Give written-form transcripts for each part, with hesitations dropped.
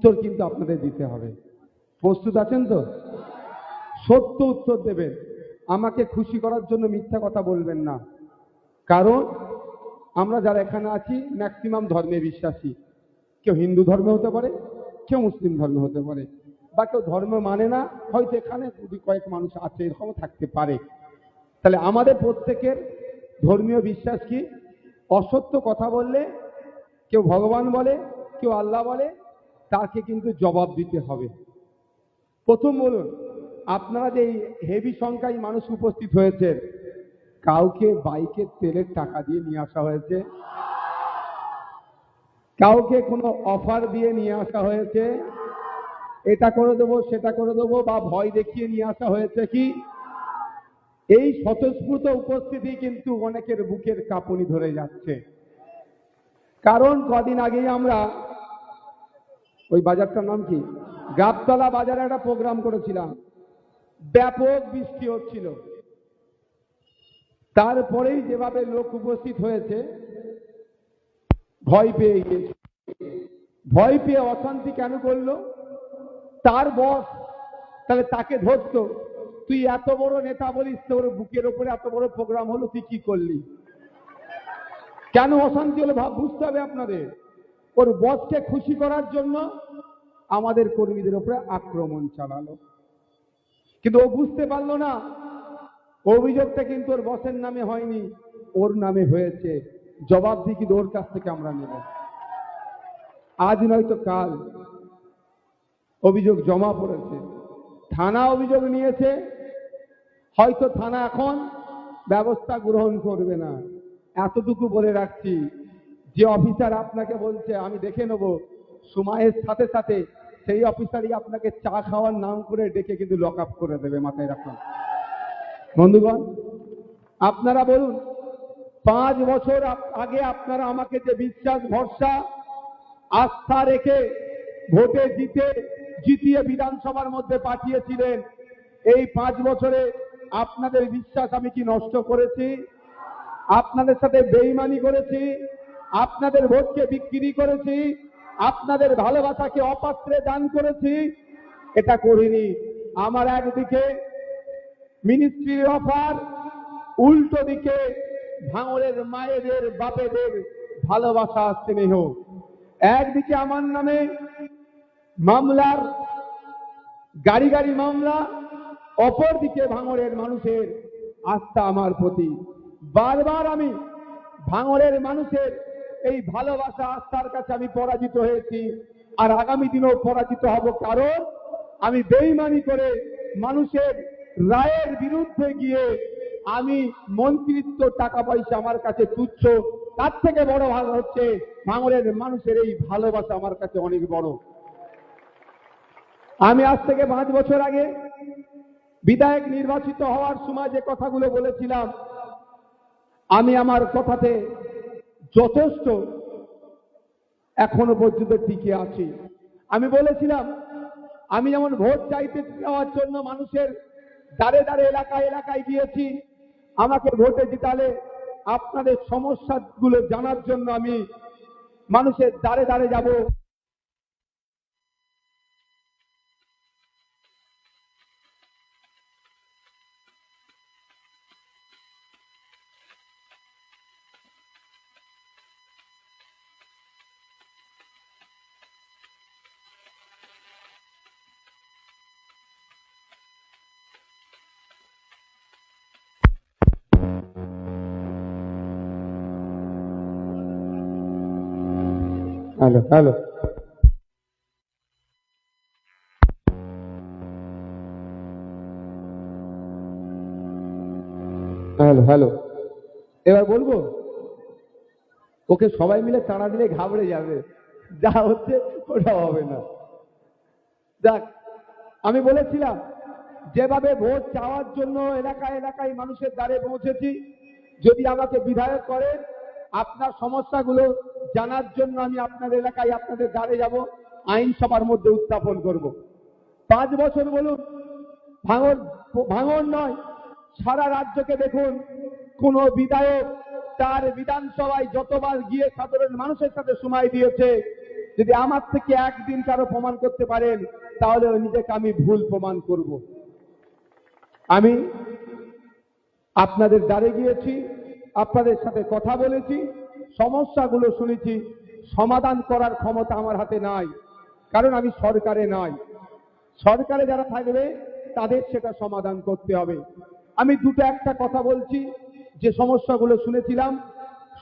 উত্তর কিন্তু আপনাদের দিতে হবে। প্রস্তুত আছেন তো? সত্য উত্তর দেবেন। আমাকে খুশি করার জন্য মিথ্যা কথা বলবেন না। কারণ আমরা যারা এখানে আছি ম্যাক্সিমাম ধর্মে বিশ্বাসী। কেউ হিন্দু ধর্মে হতে পারে, কেউ মুসলিম ধর্মে হতে পারে, বা কেউ ধর্ম মানে না, হয়তো এখানে কয়েক মানুষ আছে, এরকমও থাকতে পারে। তাহলে আমাদের প্রত্যেকের ধর্মীয় বিশ্বাস কি? অসত্য কথা বললে, কেউ ভগবান বলে, কেউ আল্লাহ বলে, তাকে কিন্তু জবাব দিতে হবে। প্রথম বলুন, আপনারা যে হেভি সংখ্যায় মানুষ উপস্থিত হয়েছে, কাউকে বাইকের তেলের টাকা দিয়ে নিয়ে আসা হয়েছে? কাউকে কোনো অফার দিয়ে নিয়ে আসা হয়েছে? এটা করে দেবো, সেটা করে দেবো, বা ভয় দেখিয়ে নিয়ে আসা হয়েছে কি? এই স্বতঃস্ফূর্ত উপস্থিতি কিন্তু অনেকের বুকের কাঁপুনি ধরে যাচ্ছে। কারণ কদিন আগেই আমরা ওই বাজারটার নাম কি, গাবতলা বাজারে একটা প্রোগ্রাম করেছিলাম। ব্যাপক বৃষ্টি হচ্ছিল, তারপরেই যেভাবে লোক উপস্থিত হয়েছে, ভয় পেয়ে গিয়েছে। ভয় পেয়ে অশান্তি কেন করলো? তার বস, তাহলে তাকে ধরতো, তুই এত বড় নেতা বলিস, তোর বুকের ওপরে এত বড় প্রোগ্রাম হলো, তুই কি করলি? কেন অশান্তি হলো বুঝতে হবে আপনাদের। ওর বসকে খুশি করার জন্য আমাদের কর্মীদের উপরে আক্রমণ চালালো, কিন্তু ও বুঝতে পারলো না অভিযোগটা কিন্তু ওর বসের নামে হয়নি, ওর নামে হয়েছে। জবাবদিহি কিন্তু ওর কাছ থেকে আমরা নেব। আজ নয়তো কাল অভিযোগ জমা পড়েছে, থানা অভিযোগ নিয়েছে, হয়তো থানা এখন ব্যবস্থা গ্রহণ করবে না। এতটুকু বলে রাখছি, যে অফিসার আপনাকে বলছে আমি দেখে নেব, সময়ের সাথে সাথে সেই অফিসারই আপনাকে চা খাওয়ার নাম করে ডেকে কিন্তু লক আপ করে দেবে, মাথায় রাখুন। বন্ধুগণ, আপনারা বলুন, 5 বছর আগে আপনারা আমাকে যে বিশ্বাস, ভরসা, আস্থা রেখে ভোটে জিতিয়ে বিধানসভার মধ্যে পাঠিয়েছিলেন, এই 5 বছরে আপনাদের বিশ্বাস আমি কি নষ্ট করেছি? আপনাদের সাথে বেইমানি করেছি? আপনাদের ভোটকে বিক্রি করেছি? আপনাদের ভালোবাসাকে অপাত্রে দান করেছি? এটা করিনি। আমার একদিকে মিনিস্ট্রির অফার, উল্টো দিকে ভাঙড়ের মায়েদের, বাপেদের ভালোবাসা, স্নেহ। একদিকে আমার নামে মামলার গাড়ি গাড়ি মামলা, অপরদিকে ভাঙড়ের মানুষের আস্থা আমার প্রতি। বারবার আমি ভাঙড়ের মানুষের এই ভালোবাসা, আস্থার কাছে আমি পরাজিত হয়েছি, আর আগামী দিনেও পরাজিত হব। কারণ আমি বেইমানি করে মানুষের রায়ের বিরুদ্ধে গিয়ে আমি মন্ত্রিত্ব, টাকা পয়সা আমার কাছে তুচ্ছ, তার থেকে বড় ভালো হচ্ছে ভাঙড়ের মানুষের এই ভালোবাসা আমার কাছে অনেক বড়। আমি আজ থেকে 5 বছর আগে বিধায়ক নির্বাচিত হওয়ার সময় যে কথাগুলো বলেছিলাম, আমি আমার কথাতে যথেষ্ট এখনো পর্যন্ত টিকে আছি। আমি বলেছিলাম, আমি যেমন ভোট চাইতে যাওয়ার জন্য মানুষের দ্বারে দ্বারে, এলাকায় এলাকায় গিয়েছি, আমাকে ভোটে জিতালে আপনাদের সমস্যাগুলো জানার জন্য আমি মানুষের দ্বারে দ্বারে যাব। হ্যালো হ্যালো হ্যালো হ্যালো এবার বলবো? ওকে সবাই মিলে তাড়া দিলে ঘাবড়ে যাবে, যা হচ্ছে ওটা হবে না। যাক, আমি বলেছিলাম যেভাবে ভোট চাওয়ার জন্য এলাকায় এলাকায় মানুষের দ্বারে পৌঁছেছি, যদি আমাকে বিধায়ক করে আপনার সমস্যাগুলো জানার জন্য আমি আপনার এলাকায় আপনাদের দ্বারে যাব, আইনসভার মধ্যে উত্থাপন করব। 5 বছর বলুন, ভাঙড় নয়, সারা রাজ্যকে দেখুন, কোন বিধায়ক তার বিধানসভায় যতবার গিয়ে সাধারণ মানুষের সাথে সময় দিয়েছে, যদি আমার থেকে একদিন কারো প্রমাণ করতে পারেন তাহলে নিজেকে আমি ভুল প্রমাণ করব। আমি আপনাদের দ্বারে গিয়েছি, আপনাদের সাথে কথা বলেছি, সমস্যাগুলো শুনেছি, সমাধান করার ক্ষমতা আমার হাতে নাই, কারণ আমি সরকারে নাই। সরকারে যারা থাকবে তাদের সেটা সমাধান করতে হবে। আমি দুটো একটা কথা বলছি, যে সমস্যাগুলো শুনেছিলাম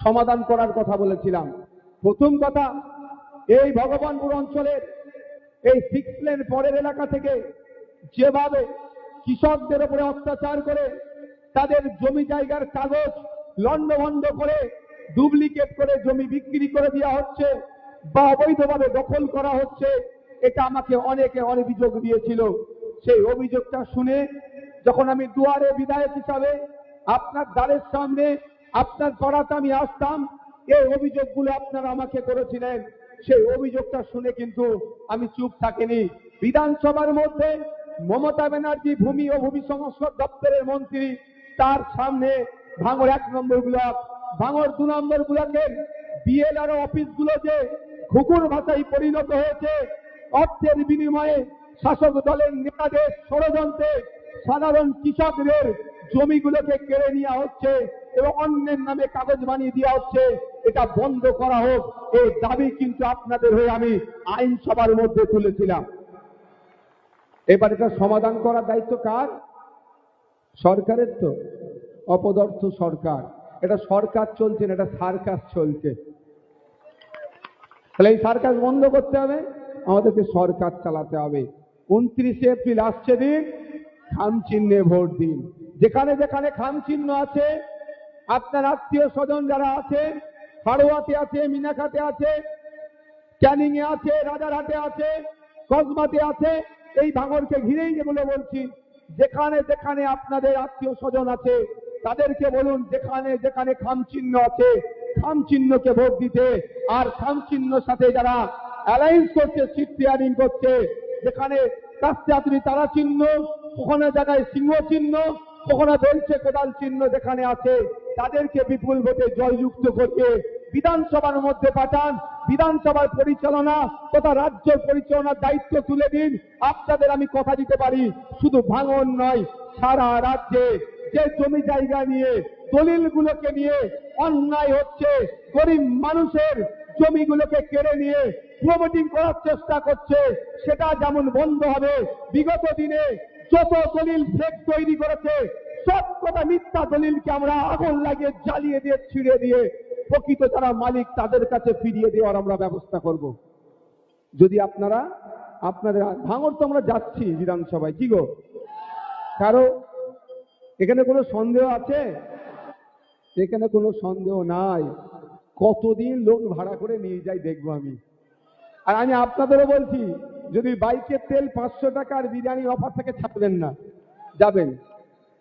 সমাধান করার কথা বলেছিলাম। প্রথম কথা, এই ভগবানপুর অঞ্চলের এই 6 লেন পরের এলাকা থেকে যেভাবে কৃষকদের উপরে অত্যাচার করে তাদের জমি জায়গার কাগজ লন্ডভন্ড করে ডুপ্লিকেট করে জমি বিক্রি করে দেওয়া হচ্ছে বা অবৈধভাবে দখল করা হচ্ছে, এটা আমাকে অনেকে অভিযোগ দিয়েছিল। সেই অভিযোগটা শুনে যখন আমি দুয়ারে বিধায়ক হিসাবে আপনার দ্বারের সামনে আপনার পাড়াতে আমি আসতাম, এই অভিযোগগুলো আপনারা আমাকে করেছিলেন। সেই অভিযোগটা শুনে কিন্তু আমি চুপ থাকিনি। বিধানসভার মধ্যে মমতা ব্যানার্জি ভূমি ও ভূমি সংস্কার দপ্তরের মন্ত্রী, তার সামনে ভাঙড় 1 নম্বর ব্লক, ভাঙড় 2 নম্বর ব্লকের বিএলআর অফিসগুলো যে ঘুঘুর ভাষায় পরিণত হয়েছে, অর্থের বিনিময়ে শাসক দলের নেতাদের ষড়যন্ত্রে সাধারণ কৃষকদের জমিগুলোকে কেড়ে নেওয়া হচ্ছে এবং অন্যের নামে কাগজ বানিয়ে দেওয়া হচ্ছে, এটা বন্ধ করা হোক, এই দাবি কিন্তু আপনাদের হয়ে আমি আইনসভার মধ্যে তুলেছিলাম। এবার এটা সমাধান করার দায়িত্ব কার? সরকারের। তো অপদার্থ সরকার, এটা সরকার চলছে না, এটা সার্কাস চলছে। তাহলে এই সার্কাস বন্ধ করতে হবে, আমাদেরকে সরকার চালাতে হবে। 29 এপ্রিল আসছে দিন, খাম চিহ্নে ভোট দিন। যেখানে যেখানে খাম চিহ্ন আছে, আপনার আত্মীয় স্বজন যারা আছে, হাড়োয়াতে আছে, মিনাখাতে আছে, ক্যানিং এ আছে, রাজারহাটে আছে, কসবাতে আছে, এই ভাঙড়কে ঘিরেই যেগুলো বলছি, যেখানে যেখানে আপনাদের আত্মীয় স্বজন আছে তাদেরকে বলুন, যেখানে যেখানে খাম চিহ্ন আছে খাম চিহ্নকে ভোট দিতে। আর খাম চিহ্নর সাথে যারা অ্যালায়েন্স করছে, সিট শেয়ারিং করছে, যেখানে কাস্তে আতুরি তারা চিহ্ন, ওখানে জায়গায় সিংহ চিহ্ন, ওখানে বেলছে কোদাল চিহ্ন যেখানে আছে, তাদেরকে বিপুল ভোটে জয়যুক্ত করতে বিধানসভার মধ্যে পাঠান। বিধানসভার পরিচালনা তথা রাজ্য পরিচালনার দায়িত্ব তুলে দিন। আপনাদের আমি কথা দিতে পারি, শুধু ভাঙড় নয়, সারা রাজ্যে যে জমি জায়গা নিয়ে দলিলগুলোকে নিয়ে অন্যায় হচ্ছে, গরিব মানুষের জমিগুলোকে কেড়ে নিয়ে প্রমোটিং করার চেষ্টা করছে, সেটা যেমন বন্ধ হবে। বিগত দিনে যত দলিল ফেক তৈরি করেছে, সব কথা মিথ্যা দলিলকে আমরা আগুন লাগিয়ে জ্বালিয়ে দিয়ে ছিঁড়ে দিয়ে প্রকৃত যারা মালিক তাদের কাছে ফিরিয়ে দেওয়ার আমরা ব্যবস্থা করব। যদি আপনারা আপনাদের ভাঙড় তো আমরা যাচ্ছি বিধানসভায়, কি গো? কারো এখানে কোনো সন্দেহ আছে? এখানে কোনো সন্দেহ নাই। কতদিন লোক ভাড়া করে নিয়ে যাই দেখবো আমি। আর আমি আপনাদেরও বলছি, যদি বাইকের তেল 500 টাকার বিরিয়ানি অফার থেকে ছাড়বেন না, যাবেন।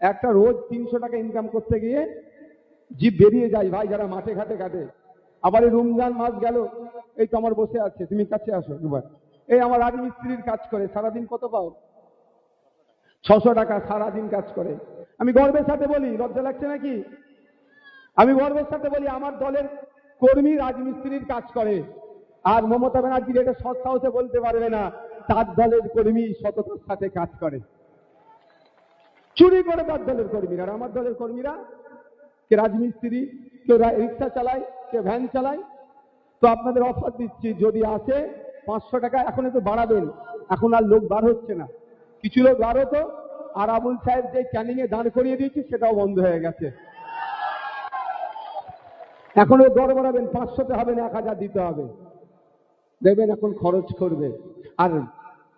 একটা রোজ 300 টাকা ইনকাম করতে গিয়ে জিভ বেরিয়ে যায় ভাই, যারা মাঠে ঘাটে কাটে। আবার এই রমজান মাস গেল, এই তো আমার বসে আছে, তুমি কাছে আসো একবার। এই আমার রাজমিস্ত্রির কাজ করে, সারাদিন কত পাও? 600 টাকা সারাদিন কাজ করে। আমি গর্বের সাথে বলি, লজ্জা লাগছে নাকি? আমি গর্বের সাথে বলি, আমার দলের কর্মী রাজমিস্ত্রির কাজ করে। আর মমতা ব্যানার্জির এটা সৎ সাহসে বলতে পারবে না, তার দলের কর্মী সততার সাথে কাজ করে। চুরি করে তার দলের কর্মীরা। আর আমার দলের কর্মীরা কে রাজমিস্ত্রি, কেউ রিক্সা চালায়, কেউ ভ্যান চালায়। তো আপনাদের অফার দিচ্ছি, যদি আসে 500 টাকা এখন একটু বাড়াবেন। এখন আর লোক বার হচ্ছে না, কিছু লোক বার হতো। আর আবুল সাহেব যে ক্যানিং এ দাঁড় করিয়ে দিয়েছি, সেটাও বন্ধ হয়ে গেছে। এখন দর বাড়াবেন, 500তে হবে না, 1000 দিতে হবে। দেখবেন এখন খরচ করবে। আর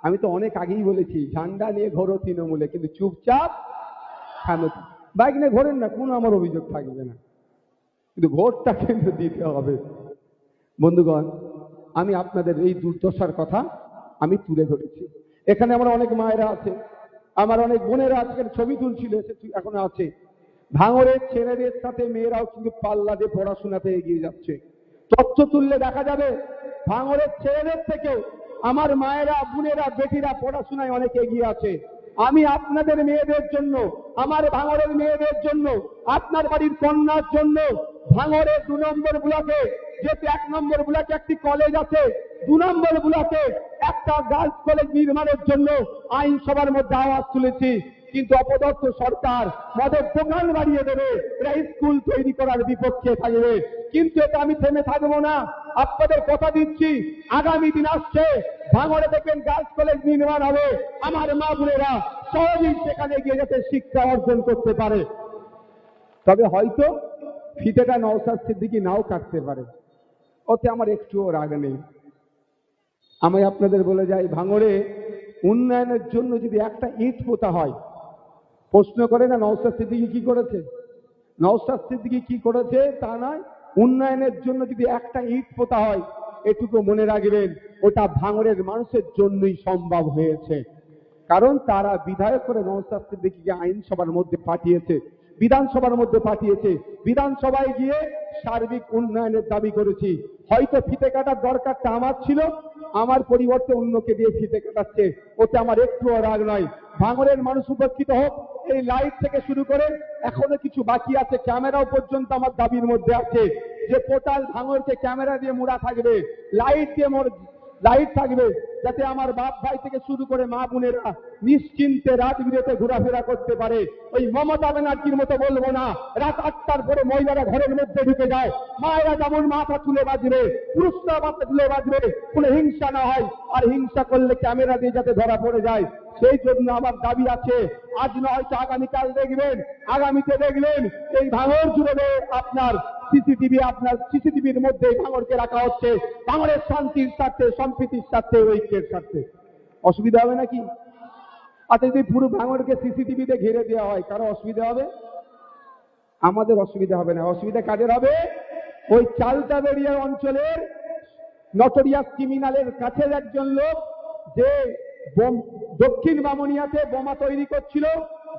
আমি তো অনেক আগেই বলেছি, ঝান্ডা নিয়ে ঘোরো তৃণমূলে, কিন্তু চুপচাপ বাইক নিয়ে ঘোরেন না, কোনো আমার অভিযোগ থাকবে না, কিন্তু ভোটটা কিন্তু দিতে হবে। বন্ধুগণ, আমি আপনাদের এই দুর্দশার কথা আমি তুলে ধরেছি। এখানে আমার অনেক মায়েরা আছে, আমার অনেক বোনেরা আজকের ছবি তুলছিল, এখনো আছে। ভাঙড়ের ছেলেদের সাথে মেয়েরাও কিন্তু পাল্লা দিয়ে পড়াশোনাতে এগিয়ে যাচ্ছে। তথ্য তুললে দেখা যাবে, ভাঙড়ের ছেলেদের থেকেও আমার মায়েরা, বোনেরা, বেটিরা পড়াশোনায় অনেক এগিয়ে আছে। আমি আপনাদের মেয়েদের জন্য, আমার ভাঙড়ের মেয়েদের জন্য, আপনার বাড়ির কন্যার জন্য ভাঙড়ের 2 নম্বর ব্লকে, যেহেতু 1 নম্বর ব্লকে একটি কলেজ আছে, 2 নম্বর ব্লকে একটা গার্লস কলেজ নির্মাণের জন্য আইনসভার মধ্যে আওয়াজ তুলেছি, কিন্তু অপদস্থ সরকার মদের দোকান বাড়িয়ে দেবে, এরা স্কুল তৈরি করার বিপক্ষে থাকবে। কিন্তু এটা আমি থেমে থাকবো না, আপনাদের কথা দিচ্ছি আগামী দিন আসছে, ভাঙড়ে দেখবেন গার্লস কলেজ নির্মাণ হবে, আমার মা বোনেরা সহজেই সেখানে গিয়ে যাতে শিক্ষা অর্জন করতে পারে। তবে হয়তো ফিতেটা নওশাদ সিদ্দিকী নাও কাটতে পারে, ওতে আমার একটুও রাগ নেই। আমি আপনাদের বলে যাই, ভাঙড়ে উন্নয়নের জন্য যদি একটা ইট পোতা হয়, প্রশ্ন করে না নওশাদ সিদ্দিকী কি করেছে, নওশাদ সিদ্দিকী কি করেছে তা নয়, উন্নয়নের জন্য যদি একটা ইট পোতা হয়, এটুকু মনে রাখবেন ওটা ভাঙড়ের মানুষের জন্যই সম্ভব হয়েছে। কারণ তারা বিধায়ক করে নওশাদ সিদ্দিকীকে আইনসভার মধ্যে পাঠিয়েছে, বিধানসভার মধ্যে পাঠিয়েছে, বিধানসভায় গিয়ে সার্বিক উন্নয়নের দাবি করেছি। হয়তো ফিতে কাটার দরকারটা আমার ছিল, আমার পরিবর্তে অন্যকে দিয়ে ফিতে কাটাচ্ছে, ওতে আমার একটুও রাগ নয়। ভাঙড়ের মানুষ উপকৃত হোক, এই লাইট থেকে শুরু করে এখনো কিছু বাকি আছে, ক্যামেরাও পর্যন্ত আমার দাবির মধ্যে আছে যে টোটাল ভাঙড়কে ক্যামেরা দিয়ে মোড়া থাকবে, লাইট দিয়ে লাইট থাকবে, যাতে আমার বাপ ভাই থেকে শুরু করে মা বোনেরা নিশ্চিন্তে রাত বিরেতে ঘোরাফেরা করতে পারে। ওই মমতা ব্যানার্জির মতো বলবো না রাত 8টার পরে মহিলারা ঘরের মধ্যে ঢুকে যায়, মায়েরা যেমন মাথা তুলে বাজবে, পুরুষরা মাথা তুলে বাজবে, কোনো হিংসা না হয়, আর হিংসা করলে ক্যামেরা দিয়ে যাতে ধরা পড়ে যায়, সেই জন্য আমার দাবি আছে। আজ না হয়তো আগামীকাল দেখবেন, আগামীতে দেখলেন এই ভাঙড় জুড়ে আপনার সিসিটিভির মধ্যে ভাঙড়কে রাখা হচ্ছে, ভাঙড়ের শান্তির স্বার্থে, সম্প্রীতির স্বার্থে, ঐক্যের স্বার্থে। অসুবিধা হবে নাকি? আচ্ছা, যদি পুরো ভাঙড়কে সিসিটিভিতে ঘিরে দেওয়া হয়, কারো অসুবিধা হবে? আমাদের অসুবিধা হবে না। অসুবিধা কাদের হবে? ওই চালতাবেড়িয়া অঞ্চলের নটোরিয়াস ক্রিমিনালের কাছের একজন লোক, যে দক্ষিণ বামুনিয়াতে বোমা তৈরি করছিল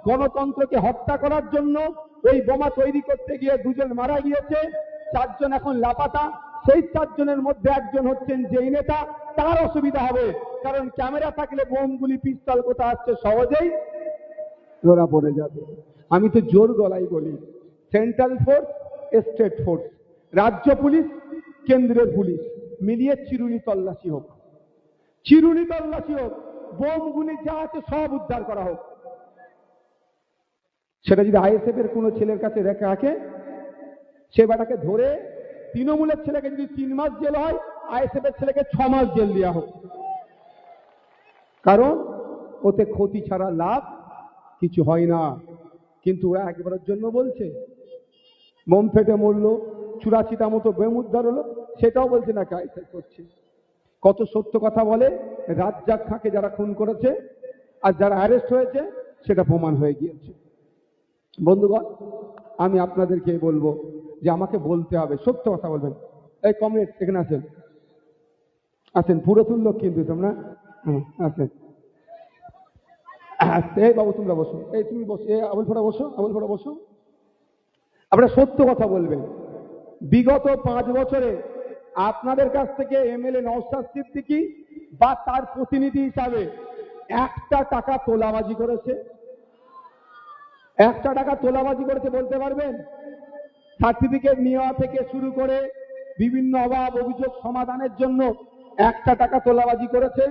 গণতন্ত্রকে হত্যা করার জন্য। ওই বোমা তৈরি করতে গিয়ে 2 জন মারা গিয়েছে, 4 জন এখন লাপাতা। সেই 4 জনের মধ্যে একজন হচ্ছেন যেই নেতা, তার অসুবিধা হবে, কারণ ক্যামেরা থাকলে বোমগুলি, পিস্তল কোথা আসছে সহজেই ধরা পড়ে যাবে। আমি তো জোর গলায় বলি, সেন্ট্রাল ফোর্স, স্টেট ফোর্স, রাজ্য পুলিশ, কেন্দ্রের পুলিশ মিলিয়ে চিরুনি তল্লাশি হোক, চিরুনি তল্লাশি হোক, বোমগুলি যা আছে সব উদ্ধার করা হোক। সেটা যদি আইএসএফ এর কোনো ছেলের কাছে রেখে রাখে, সে বেটাকে ধরে, তৃণমূলের ছেলেকে যদি 3 মাস জেল হয়, আইএসএফ এর ছেলেকে 6 মাস জেল দেওয়া হোক, কারণ ওতে ক্ষতি ছাড়া লাভ কিছু হয় না। কিন্তু ওরা একবারের জন্য বলছে, বোম ফেটে মরলো, 84টা মতো বোম উদ্ধার হলো, সেটাও বলছে না আইএসএফ করছে। কত সত্য কথা বলে। রাজ্জাক খাঁকে যারা খুন করেছে আর যারা অ্যারেস্ট হয়েছে, সেটা প্রমাণ হয়ে গিয়েছে। বন্ধুগণ, আমি আপনাদেরকে বলবো যে আমাকে বলতে হবে, সত্য কথা বলবেন। এই কমরেড এখানে আসেন, আসেন, পুরাতন লোক কিন্তু তোমরা, আসেন। এই বাবু তোমরা বসো, এই তুমি বসো, এই আবুলফোড়া বসো, আবুলফোড়া বসো। আপনারা সত্য কথা বলবেন। বিগত 5 বছরে আপনাদের কাছ থেকে এমএলএ নওশাদ সিদ্দিকী বা তার প্রতিনিধি হিসাবে 1টা টাকা তোলাবাজি করেছে? 1টা টাকা তোলাবাজি করেছে বলতে পারবেন? সার্টিফিকেট নেওয়া থেকে শুরু করে বিভিন্ন অভাব অভিযোগ সমাধানের জন্য 1টা টাকা তোলাবাজি করেছে?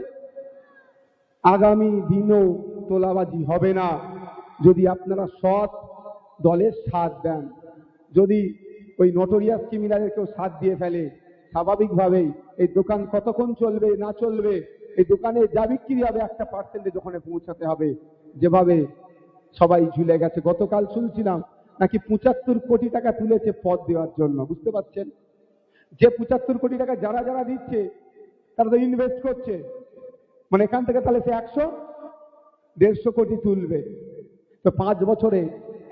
আগামী দিনও তোলাবাজি হবে না যদি আপনারা সৎ দলের সাথ দেন। যদি ওই নটোরিয়াস ক্রিমিনালের কেউ সাথ দিয়ে ফেলে, স্বাভাবিকভাবেই এই দোকান কতক্ষণ চলবে না চলবে, এই দোকানে যা বিক্রি হবে 1% দোকানে পৌঁছাতে হবে। যেভাবে সবাই ঝুলে গেছে, গতকাল শুনছিলাম নাকি 75 কোটি টাকা তুলেছে পদ দেওয়ার জন্য। বুঝতে পারছেন? যে 75 কোটি টাকা যারা যারা দিচ্ছে তারা তো ইনভেস্ট করছে, মানে এখান থেকে তাহলে সে 100-150 কোটি তুলবে। তো 5 বছরে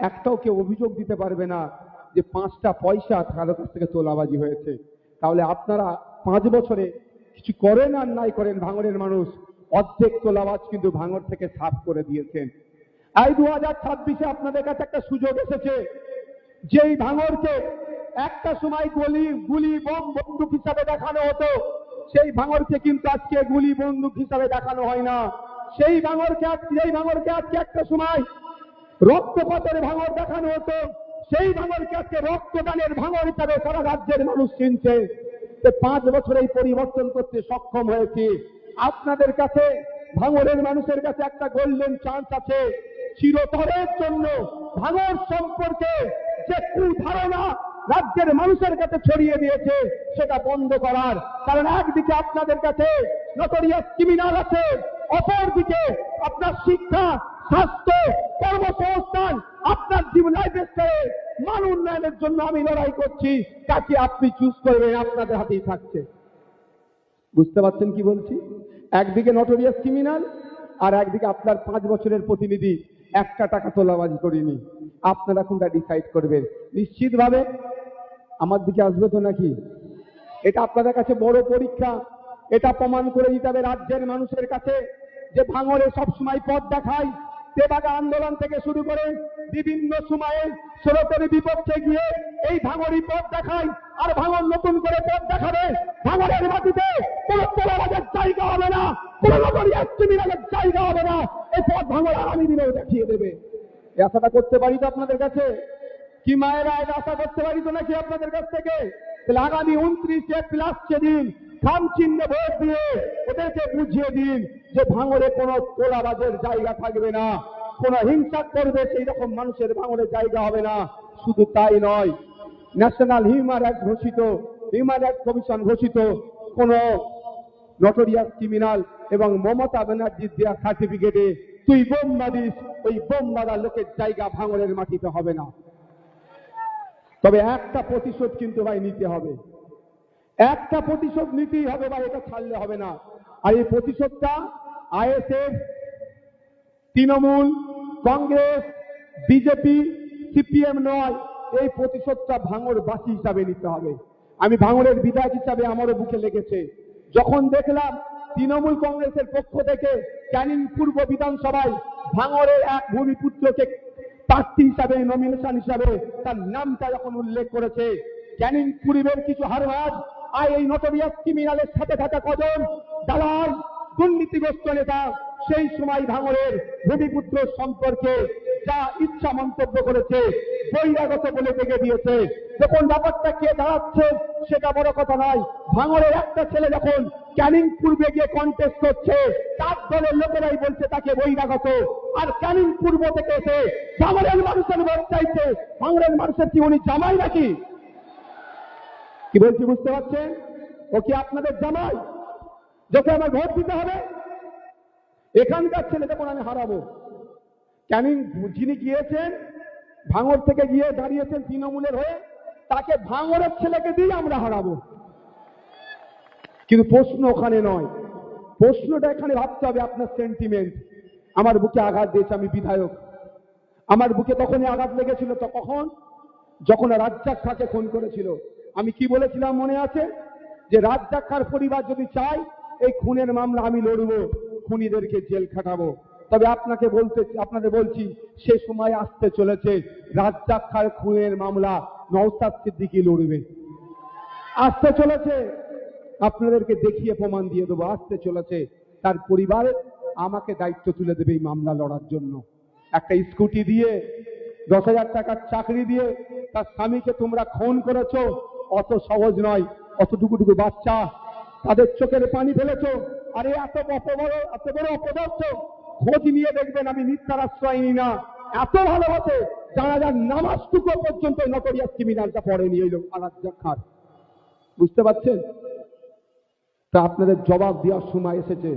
একটাও কেউ অভিযোগ দিতে পারবে না যে 5টা পয়সা কারো কাছ থেকে তোলাবাজি হয়েছে। তাহলে আপনারা 5 বছরে কিছু করেন আর নাই করেন, ভাঙড়ের মানুষ অর্ধেক তোলাবাজ কিন্তু ভাঙড় থেকে সাফ করে দিয়েছেন। এই 2026-এ আপনাদের কাছে একটা সুযোগ এসেছে, যেই ভাঙড়কে একটা সময় গুলি বোম বন্দুক হিসাবে দেখানো হতো, সেই ভাঙড়কে কিন্তু আজকে গুলি বন্দুক হিসাবে দেখানো হয় না। সেই ভাঙড়কে আজকে একটা সময় রক্তপাতের ভাঙড় দেখানো হতো, সেই ভাঙড়কে আজকে রক্তদানের ভাঙড় হিসাবে সারা রাজ্যের মানুষ চিনছে। যে 5 বছরে এই পরিবর্তন করতে সক্ষম হয়েছি। আপনাদের কাছে, ভাঙড়ের মানুষের কাছে একটা গোল্ডেন চান্স আছে। চিরতরের জন্য ভাঙড় সম্পর্কে যে কুধারণা রাজ্যের মানুষের কাছে ছড়িয়ে দিয়েছে সেটা বন্ধ করার। কারণ একদিকে আপনাদের কাছে নটোরিয়াস ক্রিমিনাল আছে, অপরদিকে আপনার শিক্ষা, স্বাস্থ্য, কর্মসংস্থান, আপনার জীবন লাইফস্টাইলে মান উন্নয়নের জন্য আমি লড়াই করছি। কাকে আপনি চুজ করবেন আপনাদের হাতেই থাকছে। বুঝতে পারছেন কি বলছি? একদিকে নটোরিয়াস ক্রিমিনাল, আর একদিকে আপনার 5 বছরের প্রতিনিধি একটা টাকা তোলাবাজি করিনি। আপনারা কোনটা ডিসাইড করবেন? নিশ্চিতভাবে আমার দিকে আসবে তো নাকি? এটা আপনাদের কাছে বড় পরীক্ষা। এটা প্রমাণ করে দিতে হবে রাজ্যের মানুষের কাছে যে ভাঙড়ে সবসময় পথ দেখায়। তেবাগা আন্দোলন থেকে শুরু করে বিভিন্ন সময়ে স্রোতের বিপক্ষে গিয়ে এই ভাঙড়ি পথ দেখায়, আর ভাঙড় নতুন করে পথ দেখাবে। ভাঙড়ের মাটিতে কোন তোলাবাজের জায়গা হবে না, কোন নটোরিয়াস ক্রিমিনালের জায়গা হবে না। এই পথ ভাঙড় আগামী দিনেও দেখিয়ে দেবে। এই আশাটা করতে পারি তো আপনাদের কাছে? কি মায়েরা এটা আশা করতে পারি তো নাকি আপনাদের কাছ থেকে? তাহলে আগামী 29 এপ্রিল সেদিন খাম চিহ্নে ভোট দিয়ে ওদেরকে বুঝিয়ে দিন যে ভাঙড়ে কোনো তোলাবাজের জায়গা থাকবে না, কোন হিংসা করবে সেই রকম মানুষের ভাঙড়ে জায়গা হবে না। শুধু তাই নয়, ন্যাশনাল হিউম্যান রাইটস ঘোষিত, হিউম্যান রাইটস কমিশন ঘোষিত কোন নটোরিয়াস ক্রিমিনাল এবং মমতা ব্যানার্জির দেওয়া সার্টিফিকেটে তুই বোম মারিস, ওই বোম মারা লোকের জায়গা ভাঙড়ের মাটিতে হবে না। তবে একটা প্রতিশোধ কিন্তু ভাই নিতে হবে, একটা প্রতিশোধ নিতেই হবে ভাই, এটা ছাড়লে হবে না। আর এই প্রতিশোধটা ISF, Trinamool, Congress, BJP, CPM নয়, এই প্রতিশোধটা ভাঙড়বাসী হিসাবে নিতে হবে। আমি ভাঙড়ের বিধায়ক হিসাবে আমারও বুকে লেগেছে যখন দেখলাম তৃণমূল কংগ্রেসের পক্ষ থেকে ক্যানিং পূর্ব বিধানসভায় ভাঙড়ের এক ভূমিপুত্রকে প্রার্থী হিসাবে, নমিনেশন হিসাবে তার নামটা যখন উল্লেখ করেছে। ক্যানিং পূর্বের কিছু হারবাজ আর এই নটোরিয়াস ক্রিমিনালের সাথে থাকা কজন দালাল, দুর্নীতিগ্রস্ত নেতা সেই সময় ভাঙড়ের ভূমিপুত্র সম্পর্কে যা ইচ্ছা মন্তব্য করেছে, বহিরাগত বলে দেখে দিয়েছে। যখন ব্যাপারটা কে দাঁড়াচ্ছে সেটা বড় কথা নয়। ভাঙড়ের একটা ছেলে যখন ক্যানিং পূর্বে গিয়ে কন্টেস্ট করছে, তার দলের লোকেরাই বলছে তাকে বহিরাগত, আর ক্যানিং পূর্ব থেকে এসে ভাঙড়ের মানুষের ভোট চাইছে। ভাঙড়ের মানুষের কি উনি জামাই নাকি? কি বলছি বুঝতে পারছেন? ও কি আপনাদের জামাই যাকে আমার ভোট দিতে হবে? এখানকার ছেলে যখন আমি হারাবো, ক্যানিং যিনি গিয়েছেন ভাঙড় থেকে গিয়ে দাঁড়িয়েছেন তৃণমূলের হয়ে, তাকে ভাঙড়ের ছেলেকে দিয়ে আমরা হারাবো। কিন্তু প্রশ্ন ওখানে নয়, প্রশ্নটা এখানে ভাবতে হবে আপনার সেন্টিমেন্ট। আমার বুকে আঘাত দিয়েছে, আমি বিধায়ক, আমার বুকে তখনই আঘাত লেগেছিল। তো কখন? যখন রাজ্জাক খাঁকে খুন করেছিল। আমি কি বলেছিলাম মনে আছে? যে রাজ্জাক খাঁর পরিবার যদি চায় এই খুনের মামলা আমি লড়বো, খুনিদেরকে জেল খাটাবো। তবে আপনাদের বলছি সে সময় আসতে চলেছে, রাজ্জাক খাঁর খুনের মামলা নওশাদ সিদ্দিকী লড়বে। আসতে চলেছে, আপনাদেরকে দেখিয়ে প্রমাণ দিয়ে দেবো। আসতে চলেছে, তার পরিবার আমাকে দায়িত্ব তুলে দেবে এই মামলা লড়ার জন্য। একটা স্কুটি দিয়ে, 10,000 টাকার চাকরি দিয়ে তার স্বামীকে তোমরা খুন করেছো, অত সহজ নয়। অতটুকু বাচ্চা, তাদের চোখের পানি ফেলেছো। আরে এত বড় অপদার্থ, খোঁজ নিয়ে দেখবেন, আমি মিথ্যার আশ্রয় নিই না। এত ভালোবাসে জানাজার নামাজটুকু পর্যন্ত নটোরিয়াস ক্রিমিনালটা পড়েনি এই লোক রাজ্জাক খান। বুঝতে পারছেন? তা আপনাদের জবাব দেওয়ার সময় এসেছে।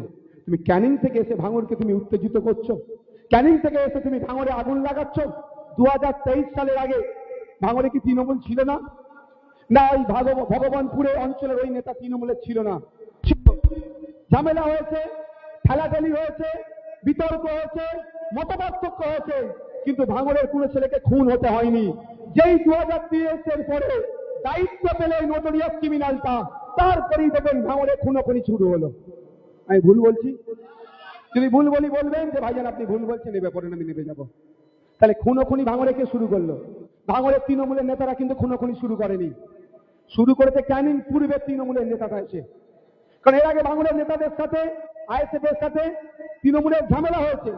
তুমি ক্যানিং থেকে এসে ভাঙড়কে তুমি উত্তেজিত করছো, ক্যানিং থেকে এসে তুমি ভাঙড়ে আগুন লাগাচ্ছ। 2023 সালের আগে ভাঙড়ে কি তৃণমূল ছিল না? না ওই ভগবানপুরে অঞ্চলের ওই নেতা তৃণমূলের ছিল না? ঝামেলা হয়েছে, ঠেলাঠেলি হয়েছে, বিতর্ক হয়েছে, মতপার্থক্য হয়েছে, কিন্তু ভাঙড়ের কোনো ছেলেকে খুন হতে হয়নি। যেই 2023 পরে দায়িত্ব পেলে নটোরিয়াস ক্রিমিনালটা, তারপরেই দেখবেন ভাঙড়ে খুনোখুনি শুরু হলো। আমি ভুল বলছি? যদি ভুল বলি বলবেন যে ভাইজান আপনি ভুল বলছেন, নেবে পরে আমি নেবে যাব। তাহলে খুনোখুনি ভাঙড়ে কে শুরু করলো? ভাঙড়ের তৃণমূলের নেতারা কিন্তু খুনোখুনি শুরু করেনি, শুরু করেছে ক্যানিং পূর্বের তৃণমূলের নেতারা এসে। কারণ এর আগে ভাঙড়ের নেতাদের সাথে, আইএসএফ এর সাথে তৃণমূলের ঝামেলা হয়েছে,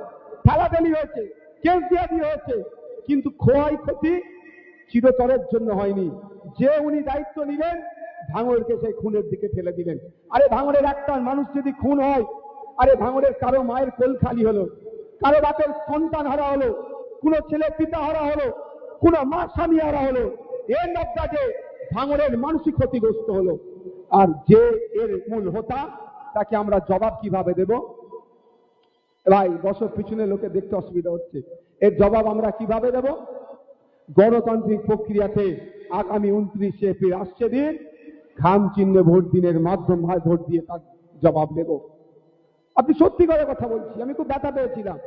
ঠেলাঠেলি হয়েছে, কেস দিয়াদি হয়েছে, কিন্তু ক্ষয় ক্ষতি চিরতরের জন্য হয়নি। যে উনি দায়িত্ব নিলেন ভাঙড়কে সেই খুনের দিকে ঠেলে দিলেন। আরে ভাঙড়ের একটা মানুষ যদি খুন হয়, আরে ভাঙড়ের কারো মায়ের কোল খালি হলো, কারো বাপের সন্তান হারা হলো, কোনো ছেলে পিতা হারা হলো, কোনো মা স্বামী হারা হলো, এর নব্দাটে ভাঙড়ের মানসিক ক্ষতিগ্রস্ত হলো। আর যে এর মূল হোতা, তাকে আমরা জবাব কিভাবে দেব? ভাই বছর পিছনে লোকে দেখতে অসুবিধা হচ্ছে, এর জবাব আমরা কিভাবে দেব? গণতান্ত্রিক প্রক্রিয়াতে আগামী 29 এপ্রিল আসছে দিন, খাম চিহ্নে ভোট দিনের মাধ্যম ভোট দিয়ে তার জবাব দেব। আপনি সত্যি করে কথা বলছি, আমি খুব ব্যথা পেয়েছিলাম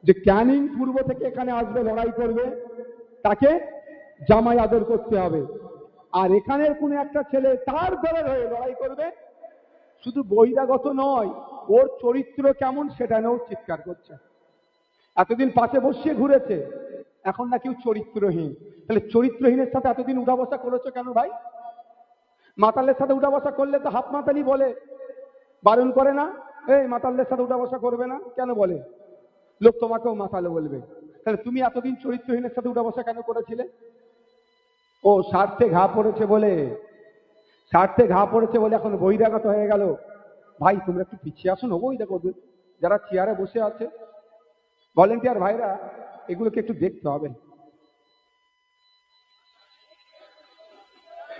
যে ক্যানিং পূর্ব থেকে এখানে আসবে, লড়াই করবে, তাকে জামাই আদর করতে হবে। আর এখানের কোন একটা ছেলে তার দলের হয়ে লড়াই করবে, শুধু বহিরাগত নয়, ওর চরিত্র কেমন সেটা নিয়েও চিৎকার করছে। এতদিন পাশে বসিয়ে ঘুরেছে, এখন না কেউ চরিত্রহীন। তাহলে চরিত্রহীনের সাথে এতদিন উঠা বসা করেছো কেন ভাই? মাতালের সাথে উঠা বসা করলে তো হাফ মাতালি বলে, বারণ করে না? এই মাতালদের সাথে উঠা বসা করবে না, কেন বলে? লোক তোমাকেও মাতালে বলবে। তাহলে তুমি এতদিন চরিত্রহীনের সাথে উঠা বসা কেন করেছিলে? ও স্বার্থে ঘা পড়েছে বলে, স্বার্থে ঘা পড়েছে বলে এখন বহিরাগত হয়ে গেল। ভাই তোমরা একটু পিছিয়ে আসো না, ওই দেখো যারা চেয়ারে বসে আছে ভলেন্টিয়ার ভাইরা, এগুলোকে একটু দেখতে হবে।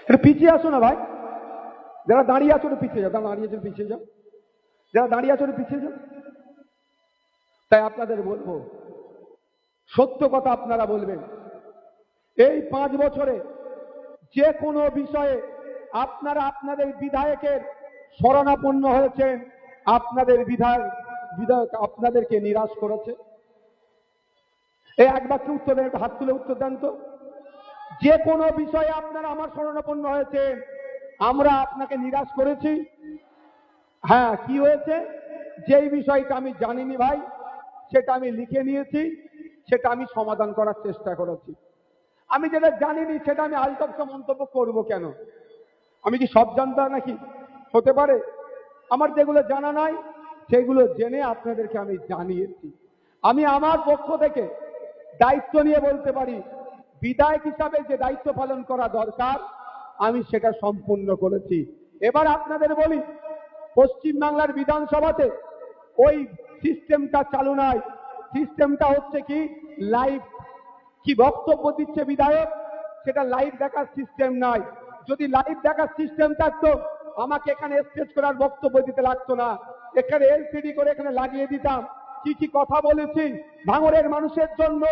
একটু পিছিয়ে আসো না ভাই, যারা দাঁড়িয়ে আছো পিছিয়ে যাও, যারা দাঁড়িয়ে আছো পিছিয়ে যাও, যারা দাঁড়িয়ে আছো পিছিয়ে যাও। তাই আপনাদের বলবো, সত্য কথা আপনারা বলবেন। এই 5 বছরে যে কোনো বিষয়ে আপনারা আপনাদের বিধায়কের শরণাপন্ন হয়েছেন, আপনাদের বিধায়ক আপনাদেরকে নিরাশ করেছে। এই এক বাক্যে উত্তর দেন, হাত তুলে উত্তর দেন তো। যে কোনো বিষয়ে আপনারা আমার শরণাপন্ন হয়েছেন, আমরা আপনাকে নিরাশ করেছি? হ্যাঁ, কি হয়েছে? যেই বিষয়টা আমি জানিনি ভাই, সেটা আমি লিখে নিয়েছি, সেটা আমি সমাধান করার চেষ্টা করেছি। আমি যেটা জানিনি সেটা আমি আলতোপটা মন্তব্য করব কেন? আমি কি সব জানতাম নাকি? হতে পারে আমার যেগুলো জানা নাই সেগুলো জেনে আপনাদেরকে আমি জানিয়েছি। আমি আমার পক্ষ থেকে দায়িত্ব নিয়ে বলতে পারি, বিধায়ক হিসাবে যে দায়িত্ব পালন করা দরকার আমি সেটা সম্পূর্ণ করেছি। এবার আপনাদের বলি, পশ্চিমবাংলার বিধানসভাতে ওই সিস্টেমটা চালু নাই। সিস্টেমটা হচ্ছে কি, লাইভ কি বক্তব্য দিচ্ছে বিধায়ক, সেটা লাইভ দেখার সিস্টেম নাই। যদি লাইভ দেখার সিস্টেম থাকতো, আমাকে এখানে স্টেজ করার বক্তব্য দিতে লাগতো না, এখানে এলসিডি করে এখানে লাগিয়ে দিতাম কি কি কথা বলেছি। ভাঙড়ের মানুষের জন্য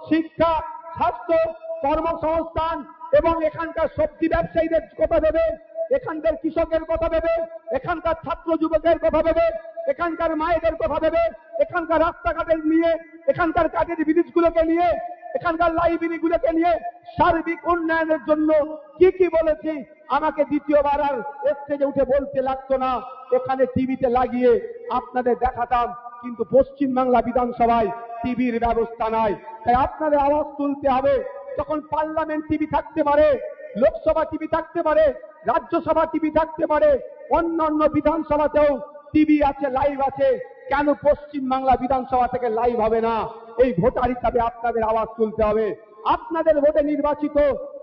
শিক্ষা, স্বাস্থ্য, কর্মসংস্থান এবং এখানকার সবজি ব্যবসায়ীদের কথা ভেবে, এখানকার কৃষকের কথা ভেবে, এখানকার ছাত্র যুবকের কথা ভেবে, এখানকার মায়েদের কথা ভেবে, এখানকার রাস্তাঘাটের নিয়ে, এখানকার কাজের ব্রিজগুলোকে নিয়ে, এখানকার লাইব্রেরিগুলোকে নিয়ে সার্বিক উন্নয়নের জন্য কি কি বলেছি, আমাকে দ্বিতীয়বার আর স্টেজে উঠে বলতে লাগতো না, এখানে টিভিতে লাগিয়ে আপনাদের দেখাতাম। কিন্তু পশ্চিমবাংলা বিধানসভায় টিভির ব্যবস্থা নাই, তাই আপনাদের আওয়াজ তুলতে হবে। তখন পার্লামেন্ট টিভি থাকতে পারে, লোকসভা টিভি থাকতে পারে, রাজ্যসভা টিভি থাকতে পারে, অন্যান্য বিধানসভাতেও টিভি আছে, লাইভ আছে, কেন পশ্চিমবাংলা বিধানসভা থেকে লাইভ হবে না? এই ভোটার হিসাবে আপনাদের আওয়াজ তুলতে হবে। আপনাদের ভোটে নির্বাচিত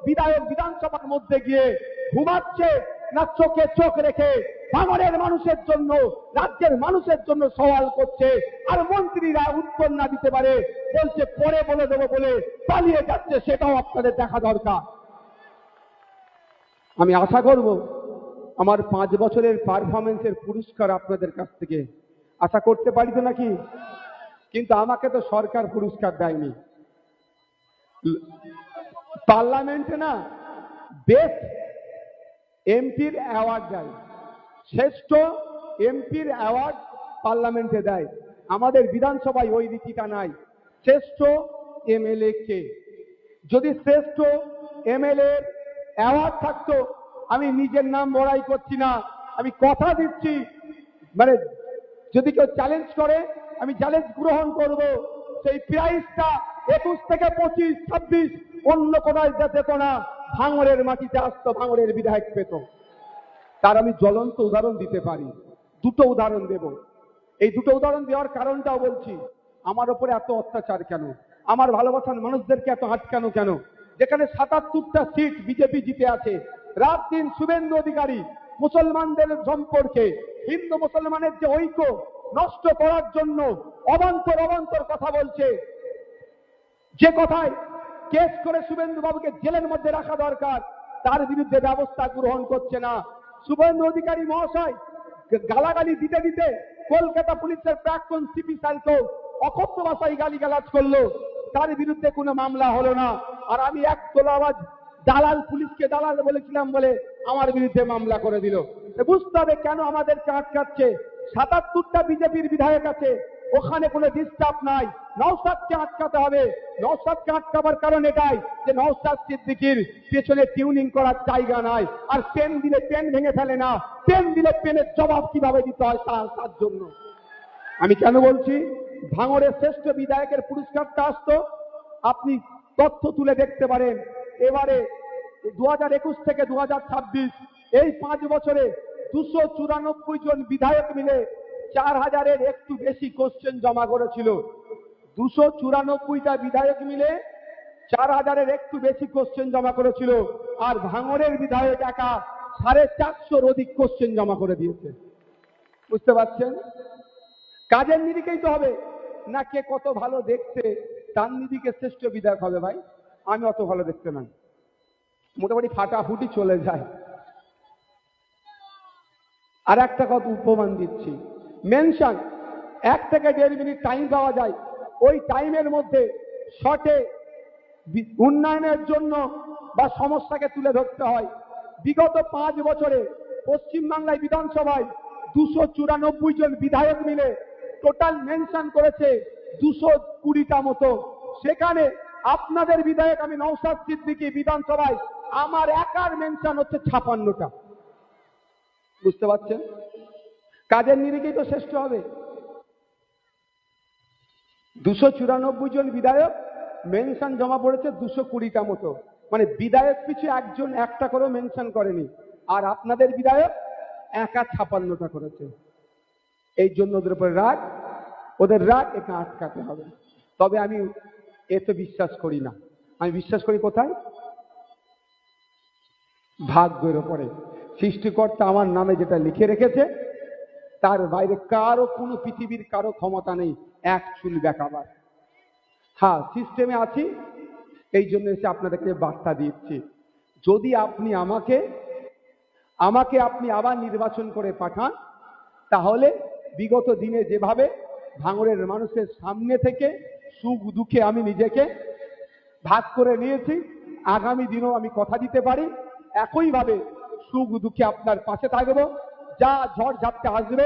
বিধায়ক বিধানসভার মধ্যে গিয়ে ঘুমাচ্ছে না চোখে চোখ রেখে ভাঙড়ের মানুষের জন্য, রাজ্যের মানুষের জন্য সওয়াল করছে, আর মন্ত্রীরা উত্তর না দিতে পারে, বলছে পরে বলে দেবো বলে পালিয়ে যাচ্ছে, সেটাও আপনাদের দেখা দরকার। আমি আশা করব আমার 5 বছরের পারফরমেন্সের পুরস্কার আপনাদের কাছ থেকে আশা করতে পারি তো নাকি? কিন্তু আমাকে তো সরকার পুরস্কার দেয়নি। পার্লামেন্টে না বেস্ট এমপির অ্যাওয়ার্ড দেয়, শ্রেষ্ঠ এমপির অ্যাওয়ার্ড পার্লামেন্টে দেয়। আমাদের বিধানসভায় ওই রীতিটা নাই। শ্রেষ্ঠ এমএলএ কে, যদি শ্রেষ্ঠ এমএলএ অ্যাওয়ার্ড থাকতো, আমি নিজের নাম বড়াই করছি না, আমি কথা দিচ্ছি, মানে যদি কেউ চ্যালেঞ্জ করে আমি চ্যালেঞ্জ গ্রহণ করব, সেই প্রাইজটা 21 থেকে 25, 26 অন্য কোথায় যেত না, ভাঙড়ের মাটিতে আসতো, ভাঙড়ের বিধায়ক পেত। তার আমি জ্বলন্ত উদাহরণ দিতে পারি, দুটো উদাহরণ দেব। এই দুটো উদাহরণ দেওয়ার কারণটাও বলছি, আমার উপরে এত অত্যাচার কেন, আমার ভালোবাসার মানুষদেরকে এত আটকানো কেন? যেখানে 77টা সিট বিজেপি জিতে আছে, রাত দিন শুভেন্দু অধিকারী মুসলমানদের সম্পর্কে, হিন্দু মুসলমানের যে ঐক্য নষ্ট করার জন্য অবান্তর অবান্তর কথা বলছে। যে কথায় কেস করে শুভেন্দু বাবুকে জেলের মধ্যে রাখা দরকার, তার বিরুদ্ধে ব্যবস্থা গ্রহণ করছে না। শুভেন্দু অধিকারী মহাশয় গালাগালি দিতে দিতে কলকাতা পুলিশের প্রাক্তন সিপি স্যারকেও অকথ্য ভাষায় গালিগালাজ করলো, তার বিরুদ্ধে কোনো মামলা হলো না। আর আমি এক তোলাবাজ দালাল, পুলিশকে দালাল বলেছিলাম বলে আমার বিরুদ্ধে মামলা করে দিল। বুঝতে হবে কেন আমাদেরকে আটকাচ্ছে। ৭৭টা বিজেপির বিধায়ক আছে, ওখানে কোনো ডিস্টার্ব নাই। নওশাদকে আটকাতে হবে। নওশাদকে আটকাবার কারণ এটাই যে নওশাদ সিদ্দিকীর পেছনে টিউনিং করার জায়গা নাই। আর পেন দিলে পেন ভেঙে ফেলে না, পেন দিলে পেনের জবাব কিভাবে দিতে হয় তার জন্য। আমি কেন বলছি, ভাঙড়ের শ্রেষ্ঠ বিধায়কের পুরস্কারটা আসতো, আপনি তথ্য তুলে দেখতে পারেন। এবারে 2021 থেকে 2026 এই 5 বছরে 294 জন বিধায়ক মিলে 4000-এর একটু বেশি কোশ্চেন জমা করেছিল। 294টা বিধায়ক মিলে 4000-এর একটু বেশি কোশ্চেন জমা করেছিল। আর ভাঙড়ের বিধায়ক একা 450-এর অধিক কোশ্চেন জমা করে দিয়েছে। বুঝতে পারছেন? কাজের নিরিখেই তো হবে না, কে কত ভালো দেখতে তার নিরিখে শ্রেষ্ঠ বিধায়ক হবে। ভাই আমি অত ভালো দেখতে নাই, মোটামুটি ফাটাফুটি চলে যায়। আর একটা কথা উপমান দিচ্ছি, মেনশন 1 থেকে 1.5 মিনিট টাইম পাওয়া যায়। ওই টাইমের মধ্যে শর্টে উন্নয়নের জন্য বা সমস্যাকে তুলে ধরতে হয়। বিগত 5 বছরে পশ্চিমবাংলায় বিধানসভায় 294 জন বিধায়ক মিলে টোটাল মেনশন করেছে 220টা মতো। সেখানে আপনাদের বিধায়ক আমি নওশাদ সিদ্দিকী বিধানসভায় আমার একার মেনশন হচ্ছে 56টা। বুঝতে পারছেন? কাজের নিরিখেই তো শ্রেষ্ঠ হবে। 294 জন বিধায়ক মেনশন জমা পড়েছে 220টা মতো, মানে বিধায়ক পিছু একজন একটা করে মেনশন করেনি। আর আপনাদের বিধায়ক একা 56টা করেছে। এই জন্য ওদের উপরে রাগ, ওদের রাগ একে আটকাতে হবে। তবে আমি এতে বিশ্বাস করি না। আমি বিশ্বাস করি কোথায়? ভাগ্যের উপরে। সৃষ্টিকর্তা আমার নামে যেটা লিখে রেখেছে তার বাইরে কারো কোনো পৃথিবীর কারো ক্ষমতা নেই এক চুল বেঁকাবার। হ্যাঁ, সিস্টেমে আছি, এই জন্য এসে আপনাদেরকে বার্তা দিচ্ছি। যদি আপনি আমাকে আপনি আবার নির্বাচন করে পাঠান, তাহলে বিগত দিনে যেভাবে ভাঙড়ের মানুষের সামনে থেকে সুখ দুঃখে আমি নিজেকে ভাগ করে নিয়েছি, আগামী দিনেও আমি কথা দিতে পারি একইভাবে সুখ দুঃখে আপনার পাশে থাকবো। যা ঝড় ঝাপটা আসবে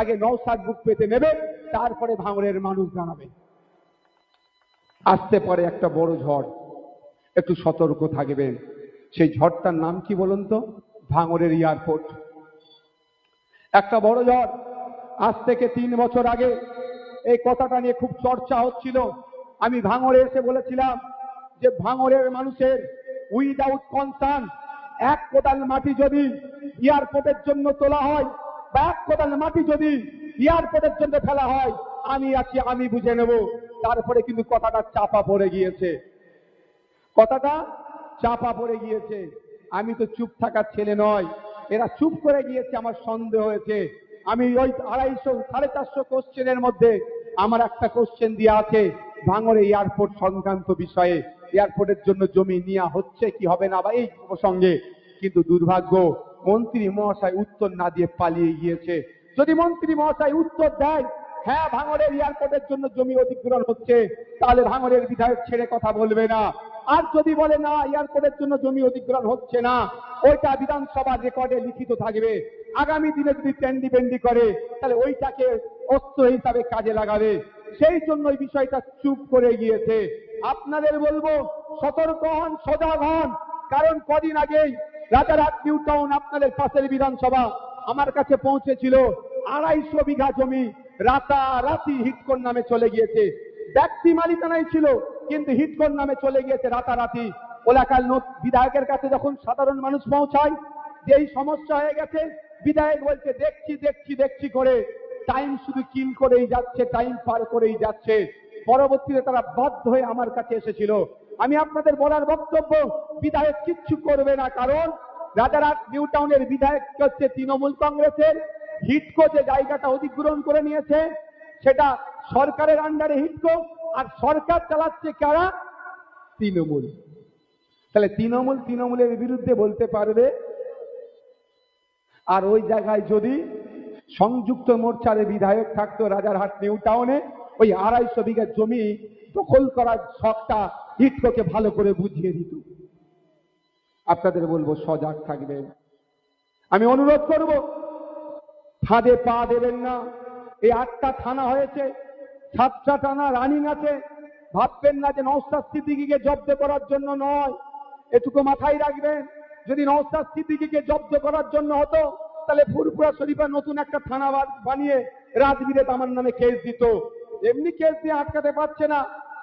আগে নওশাদ বুক পেতে নেবে, তারপরে ভাঙড়ের মানুষ জানাবে। আসতে পারে একটা বড় ঝড়, একটু সতর্ক থাকবেন। সেই ঝড়টার নাম কি বলুন তো? ভাঙড়ের এয়ারপোর্ট। একটা বড় ঝড়। আজ থেকে 3 বছর আগে এই কথাটা নিয়ে খুব চর্চা হচ্ছিল। আমি ভাঙড়ে এসে বলেছিলাম যে ভাঙড়ের মানুষের উইদাউট কনসার্ন 1 কোদাল মাটি যদি এয়ারপোর্টের জন্য তোলা হয় বা 1 কোদাল মাটি যদি এয়ারপোর্টের জন্য ফেলা হয়, আমি আছি, আমি বুঝে নেব। তারপরে কিন্তু কথাটা চাপা পড়ে গিয়েছে। কথাটা চাপা পড়ে গিয়েছে। আমি তো চুপ থাকার ছেলে নয়, এরা চুপ করে গিয়েছে, আমার সন্দেহ হয়েছে। আমি ওই 250 450 কোশ্চেনের মধ্যে আমার একটা কোশ্চেন দেওয়া আছে ভাঙড়ে এয়ারপোর্ট সংক্রান্ত বিষয়ে, এয়ারপোর্টের জন্য জমি নেওয়া হচ্ছে কি হবে না বা এই প্রসঙ্গে। কিন্তু দুর্ভাগ্য, মন্ত্রী মহাশয় উত্তর না দিয়ে পালিয়ে গিয়েছে। যদি মন্ত্রী মহাশয় উত্তর দেয় হ্যাঁ ভাঙড়ের এয়ারপোর্টের জন্য জমি অধিগ্রহণ হচ্ছে, তাহলে ভাঙড়ের বিধায়ক ছেড়ে কথা বলবে না। আর যদি বলে না এয়ারপোর্টের জন্য জমি অধিগ্রহণ হচ্ছে না, ওইটা বিধানসভার রেকর্ডে লিখিত থাকবে। আগামী দিনে যদি টেন্ডি বেন্ডি করে তাহলে ওইটাকে অস্ত্র হিসাবে কাজে লাগাবে। সেই জন্য এই বিষয়টা চুপ করে গিয়েছে। আপনাদের বলবো সতর্ক হন, সজাগ হন। কারণ কদিন আগেই রাজারহাট নিউ টাউন আপনাদের পাশের বিধানসভা আমার কাছে পৌঁছেছিল। 250 বিঘা জমি রাতারাতি হিটকোর নামে চলে গিয়েছে। ব্যক্তি মালিকানাই ছিল, কিন্তু হিটকোর নামে চলে গিয়েছে রাতারাতি। এলাকার বিধায়কের কাছে যখন সাধারণ মানুষ পৌঁছায় যে এই সমস্যা হয়ে গেছে, বিধায়ক বলছে দেখছি দেখছি দেখছি করে টাইম শুধু কিল করেই যাচ্ছে, টাইম পার করেই যাচ্ছে। পরবর্তীতে তারা বাধ্য হয়ে আমার কাছে এসেছিল। আমি আপনাদের বলার বক্তব্য, বিধায়ক কিচ্ছু করবে না, কারণ রাজারহাট নিউ টাউনের বিধায়ক হচ্ছে তৃণমূল কংগ্রেসের। হিটকো যে জায়গাটা অধিগ্রহণ করে নিয়েছে সেটা সরকারের আন্ডারে হিটকো, আর সরকার চালাচ্ছে কারা? তৃণমূল। তাহলে তৃণমূলের বিরুদ্ধে বলতে পারবে? আর ওই জায়গায় যদি সংযুক্ত মোর্চার বিধায়ক থাকতো রাজারহাট নিউ টাউনে, ওই 250 বিঘা জমি দখল করার শখটা হিটকোকে ভালো করে বুঝিয়ে দিত। আপনাদের বলবো সজাগ থাকবেন। আমি অনুরোধ করব, ফাঁদে পা দেবেন না। এই 8টা থানা হয়েছে, 7টা থানা রানিং আছে। ভাববেন না যে নওশাদ সিদ্দিকীকে জব্দ করার জন্য নয়, এটুকু মাথায় রাখবেন। যদি নওশাদ সিদ্দিকীকে জব্দ করার জন্য হতো তাহলে ফুরফুরা শরীফে নতুন একটা থানা বানিয়ে রাজবীরে আমার নামে কেস দিত। এমনি কেস দিয়ে আটকাতে পারছে না।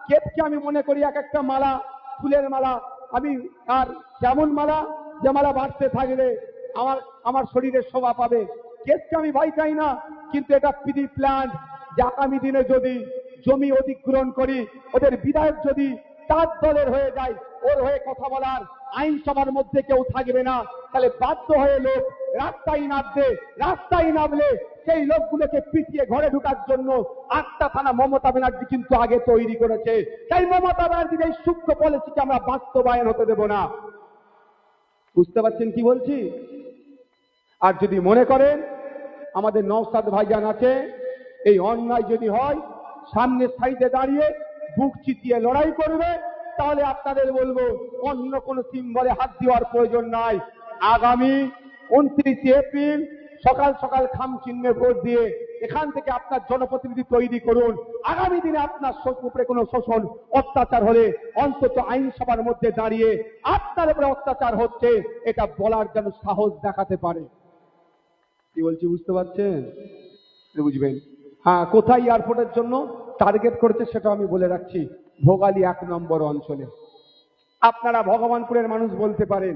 কেসকে আমি মনে করি এক একটা মালা, ফুলের মালা। আমি আর কেমন মালা, যে মালা বাড়তে থাকলে আমার আমার শরীরের শোভা পাবে। কেসকে আমি ভয় চাই না, কিন্তু এটা পিডি প্ল্যান যে আগামী দিনে যদি জমি অধিগ্রহণ করি, ওদের বিধায়ক যদি তার দলের হয়ে যায়, ওর হয়ে কথা বলার আইনসভার মধ্যে কেউ থাকবে না। তাহলে বাধ্য হয়ে লোক রাস্তায় নামবে। রাস্তায় নামলে সেই লোকগুলোকে পিটিয়ে ঘরে ঢোকার জন্য 8টা থানা মমতা ব্যানার্জি কিন্তু আগে তৈরি করেছে। তাই মমতা ব্যানার্জির এই সূক্ষ্ম পলিসিকে আমরা বাস্তবায়ন হতে দেব না। বুঝতে পারছেন কি বলছি? আর যদি মনে করেন আমাদের নওশাদ ভাইজান আছে, এই অন্যায় যদি হয় সামনের সাইডে দাঁড়িয়ে বুক চিতিয়ে লড়াই করবে, তাহলে আপনাদের বলবো অন্য কোন সিম্বলে হাত দেওয়ার প্রয়োজন নাই। আগামী 29 এপ্রিল সকাল সকাল খাম চিহ্নে ভোট দিয়ে এখান থেকে আপনার জনপ্রতিনিধি তৈরি করুন। আগামী দিনে আপনার উপরে কোনো শোষণ অত্যাচার হলে অন্তত আইনসভার মধ্যে দাঁড়িয়ে আপনার উপরে অত্যাচার হচ্ছে এটা বলার যেন সাহস দেখাতে পারে। কি বলছি বুঝতে পারছেন? বুঝবেন। হ্যাঁ, কোথায় এয়ারপোর্টের জন্য টার্গেট করেছে সেটা আমি বলে রাখছি। ভোগালী 1 নম্বর অঞ্চলে। আপনারা ভগবানপুরের মানুষ বলতে পারেন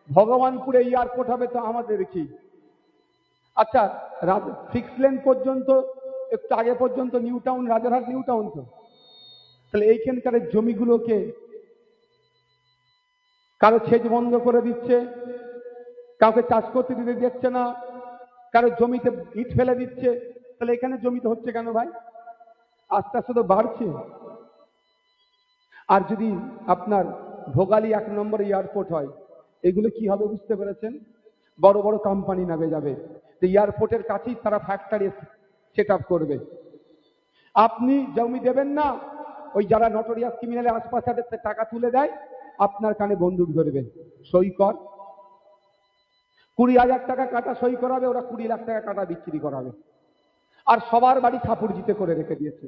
ভগবানপুরে এয়ারপোর্ট হবে তো আমাদের কি? আচ্ছা, 6 লেন পর্যন্ত, একটু আগে পর্যন্ত new town, Rajarhat new town তো। তাহলে এইখানকার জমিগুলোকে কারো সেচ বন্ধ করে দিচ্ছে, কাউকে চাষ করতে দিতে দিচ্ছে না, কারো জমিতে ইট ফেলে দিচ্ছে। তাহলে এখানে জমিতে হচ্ছে কেন ভাই? আস্তে আস্তে তো বাড়ছে। আর যদি আপনার ভোগালী 1 নম্বর এয়ারপোর্ট হয়, এগুলো কি হবে বুঝতে পেরেছেন? বড় বড় কোম্পানি নামে যাবে। এয়ারপোর্টের কাছেই তারা ফ্যাক্টরি সেট আপ করবে। আপনি জমি দেবেন না, ওই যারা নটোরিয়াস ক্রিমিনালের আশপাশে টাকা তুলে দেয়, আপনার কানে বন্দুক ধরবে, সই কর। 20,000 টাকা কাটা সই করাবে, ওরা 20 লাখ টাকা কাটা বিক্রি করাবে। আর সবার বাড়ি সাপুরজিতে করে রেখে দিয়েছে।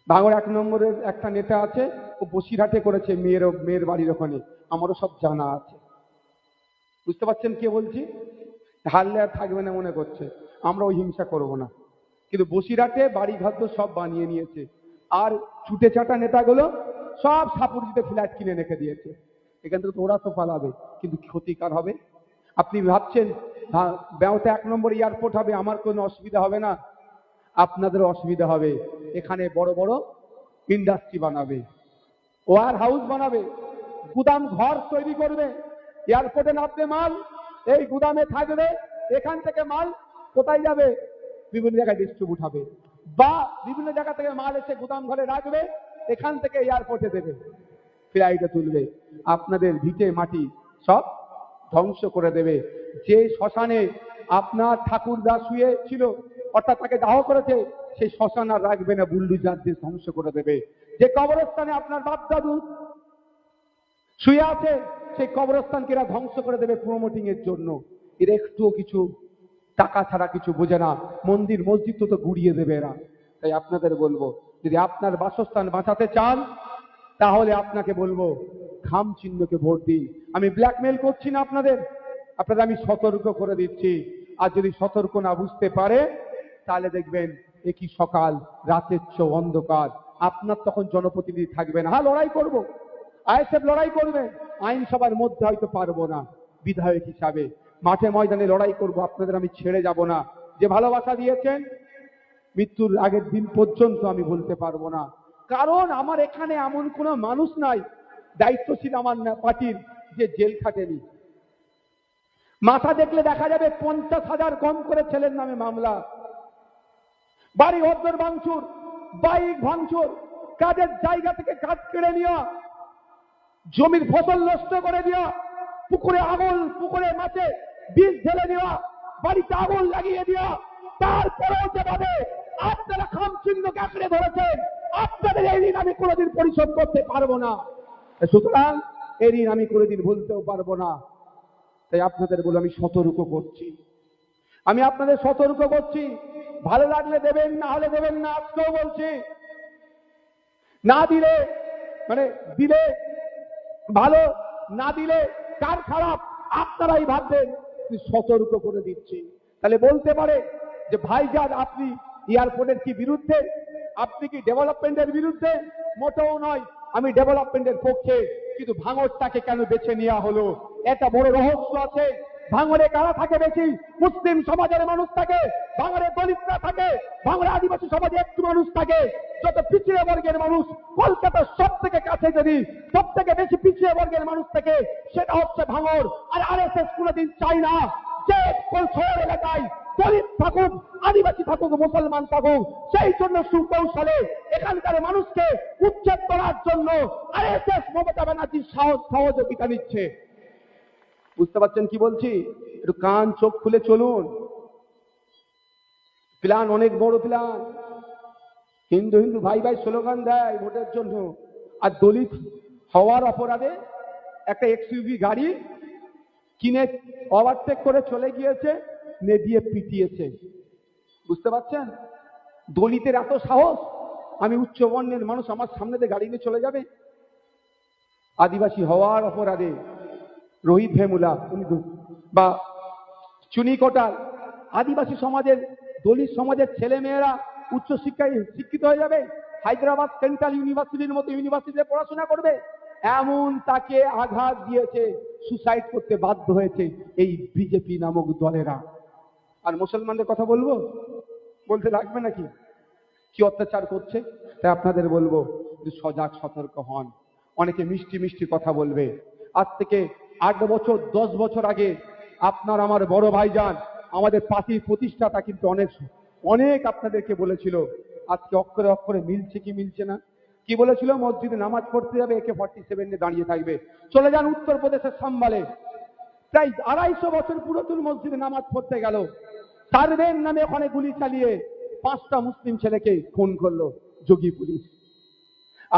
ভাঙড় 1 নম্বরের একটা নেতা আছে, ও বসিরহাটে করেছে মেয়ের বাড়ির ওখানে, আমারও সব জানা আছে। বুঝতে পারছেন কে বলছি? হারলে আর থাকবে না মনে করছে, আমরা ওই হিংসা করব না। কিন্তু বসিরহাটে বাড়ি ঘর তো সব বানিয়ে নিয়েছে, আর ছুটে ছাটা নেতাগুলো সব সাপুরজিতে ফ্ল্যাট কিনে রেখে দিয়েছে। এখান থেকে তো ওরা তো পালাবে, কিন্তু ক্ষতিকার হবে। আপনি ভাবছেন বেওতে 1 নম্বর এয়ারপোর্ট হবে, আমার কোনো অসুবিধা হবে না? আপনাদের অসুবিধা হবে। এখানে বড় বড় ইন্ডাস্ট্রি বানাবে, ওয়ার হাউস বানাবে, গুদাম ঘর তৈরি করবে। এয়ারপোর্টে নামবে মাল, এই গুদামে থাকবে। এখান থেকে মাল কোথায় যাবে? বিভিন্ন জায়গায় ডিস্ট্রিবিউট হবে, বা বিভিন্ন জায়গা থেকে মাল এসে গুদাম ঘরে রাখবে, এখান থেকে এয়ারপোর্টে দেবে, ফ্লাইটে তুলবে। আপনাদের ভিটে মাটি সব ধ্বংস করে দেবে। যে শ্মশানে আপনার ঠাকুরদা শুয়ে ছিল, অর্থাৎ তাকে দাহ করেছে, সেই শ্মশান আর রাখবে না, বুল্ডোজার দিয়ে ধ্বংস করে দেবে। যে কবরস্থানে আপনার বাপ দাদু শুয়ে আছে, সেই কবরস্থানকে এরা ধ্বংস করে দেবে প্রমোটিং এর জন্য। এরা একটুও কিছু টাকা ছাড়া কিছু বোঝে না। মন্দির মসজিদ তো গুড়িয়ে দেবে এরা। তাই আপনাদের বলবো, যদি আপনার বাসস্থান বাঁচাতে চান, তাহলে আপনাকে বলবো খাম চিহ্নকে ভোট দিন। আমি ব্ল্যাকমেল করছি না আপনাদের আমি সতর্ক করে দিচ্ছি। আর যদি সতর্ক না বুঝতে পারে, তাহলে দেখবেন একই সকাল রাতের চেয়ে অন্ধকার। আপনার তখন জনপ্রতিনিধি থাকবে না। হ্যাঁ, লড়াই করব, আইএসএফ লড়াই করবে, আইনসভার মধ্যে হয়তো পারবো না, বিধায়ক হিসাবে মাঠে ময়দানে লড়াই করব। আপনাদের আমি ছেড়ে যাব না। যে ভালোবাসা দিয়েছেন মৃত্যুর আগের দিন পর্যন্ত আমি বলতে পারবো না, কারণ আমার এখানে এমন কোনো মানুষ নাই দায়িত্বশীল আমার পার্টির যে জেল খাটেনি। মাথা দেখলে দেখা যাবে 50,000 কম করে ছেলের নামে মামলা, বাড়ি ঘর ভাঙচুর, বাইক ভাঙচুর, কাজের জায়গা থেকে কাজ কেড়ে নেওয়া, জমির ফসল নষ্ট করে দেওয়া, পুকুরে মাছে বিষ ঢেলে দেওয়া, বাড়িতে আগুন লাগিয়ে দেওয়া। তারপরেও যে ভাবে আপনারা খামচিহ্নকে আঁকড়ে ধরেছেন, আপনাদের এই ঋণ আমি কোনোদিন পরিশোধ করতে পারবো না। সুতরাং এই ঋণ আমি কোনোদিন ভুলতেও পারবো না। তাই আপনাদের বলে আমি সতর্ক করছি, আমি আপনাদের সতর্ক করছি। ভালো লাগলে দেবেন, না হলে দেবেন না। আজকেও বলছি, না দিলে মানে দিলে ভালো, না দিলে কার খারাপ আপনারাই ভাববেন। সতর্ক করে দিচ্ছি। তাহলে বলতে পারে যে ভাইজান আপনি এয়ারপোর্টের কি বিরুদ্ধে, আপনি কি ডেভেলপমেন্টের বিরুদ্ধে? মোটেও নয়, আমি ডেভেলপমেন্টের পক্ষে। কিন্তু ভাঙড়টাকে কেন বেছে নেওয়া হলো, এটা বড় রহস্য আছে। ভাঙড়ে কারা থাকে বেশি? মুসলিম সমাজের মানুষ থাকে, ভাঙড়ে দলিতরা থাকে, ভাঙড়ে আদিবাসী সমাজে একটু মানুষ থাকে। যত পিছিয়ে বর্গের মানুষ কলকাতার সব থেকে কাছে, যদি সব থেকে বেশি পিছিয়ে বর্গের মানুষ থাকে সেটা হচ্ছে ভাঙড়। আর আরএসএস কোনোদিন চাই না যে শহর এলাকায় দলিত থাকুক, আদিবাসী থাকুক, মুসলমান থাকুক। সেই জন্য সুকৌশলে এখানকার মানুষকে উচ্ছেদ করার জন্য আরএসএস মমতা ব্যানার্জির সহযোগিতা নিচ্ছে। বুঝতে পারছেন কি বলছি? একটু কান চোখ খুলে চলুন। প্ল্যান অনেক বড় প্ল্যান। হিন্দু হিন্দু ভাই ভাই স্লোগান দেয় ভোটের জন্য, আর দলিত হওয়ার অপরাধে একটা এক্সইউভি গাড়ি কিনে ওভারটেক করে চলে গিয়েছে, নেদিয়ে পিটিয়েছে। বুঝতে পারছেন? দলিতের এত সাহস, আমি উচ্চ বর্ণের মানুষ, আমার সামনে দিয়ে গাড়ি নিয়ে চলে যাবে। আদিবাসী হওয়ার অপরাধে রোহিত ভেমুলা বা চুনি কোটাল, আদিবাসী সমাজের দলিত সমাজের ছেলে মেয়েরা উচ্চশিক্ষায় শিক্ষিত হয়ে যাবে, হায়দ্রাবাদ সেন্ট্রাল ইউনিভার্সিটির মতো ইউনিভার্সিটিতে পড়াশোনা করবে। এমন তাকে আঘাত দিয়েছে, সুসাইড করতে বাধ্য হয়েছে এই বিজেপি নামক দলেরা। আর মুসলমানদের কথা বলবো, বলতে লাগবে নাকি কি অত্যাচার করছে? তাই আপনাদের বলবো যে সজাগ সতর্ক হন। অনেকে মিষ্টি মিষ্টি কথা বলবে। আজ থেকে 8 বছর 10 বছর আগে আপনার আমার বড় ভাইজান, আমাদের পার্টির প্রতিষ্ঠাতা কিন্তু অনেক আপনাদেরকে বলেছিল। আজকে অক্ষরে অক্ষরে মিলছে কি মিলছে না? কি বলেছিল? মসজিদে নামাজ পড়তে যাবে, AK-47 নিয়ে দাঁড়িয়ে থাকবে। চলে যান উত্তরপ্রদেশের সাম্বালে, প্রায় 250 বছর পুরাতন মসজিদে নামাজ পড়তে গেল, সার্ভের নামে ওখানে গুলি চালিয়ে 5টা মুসলিম ছেলেকে খুন করলো যোগী পুলিশ।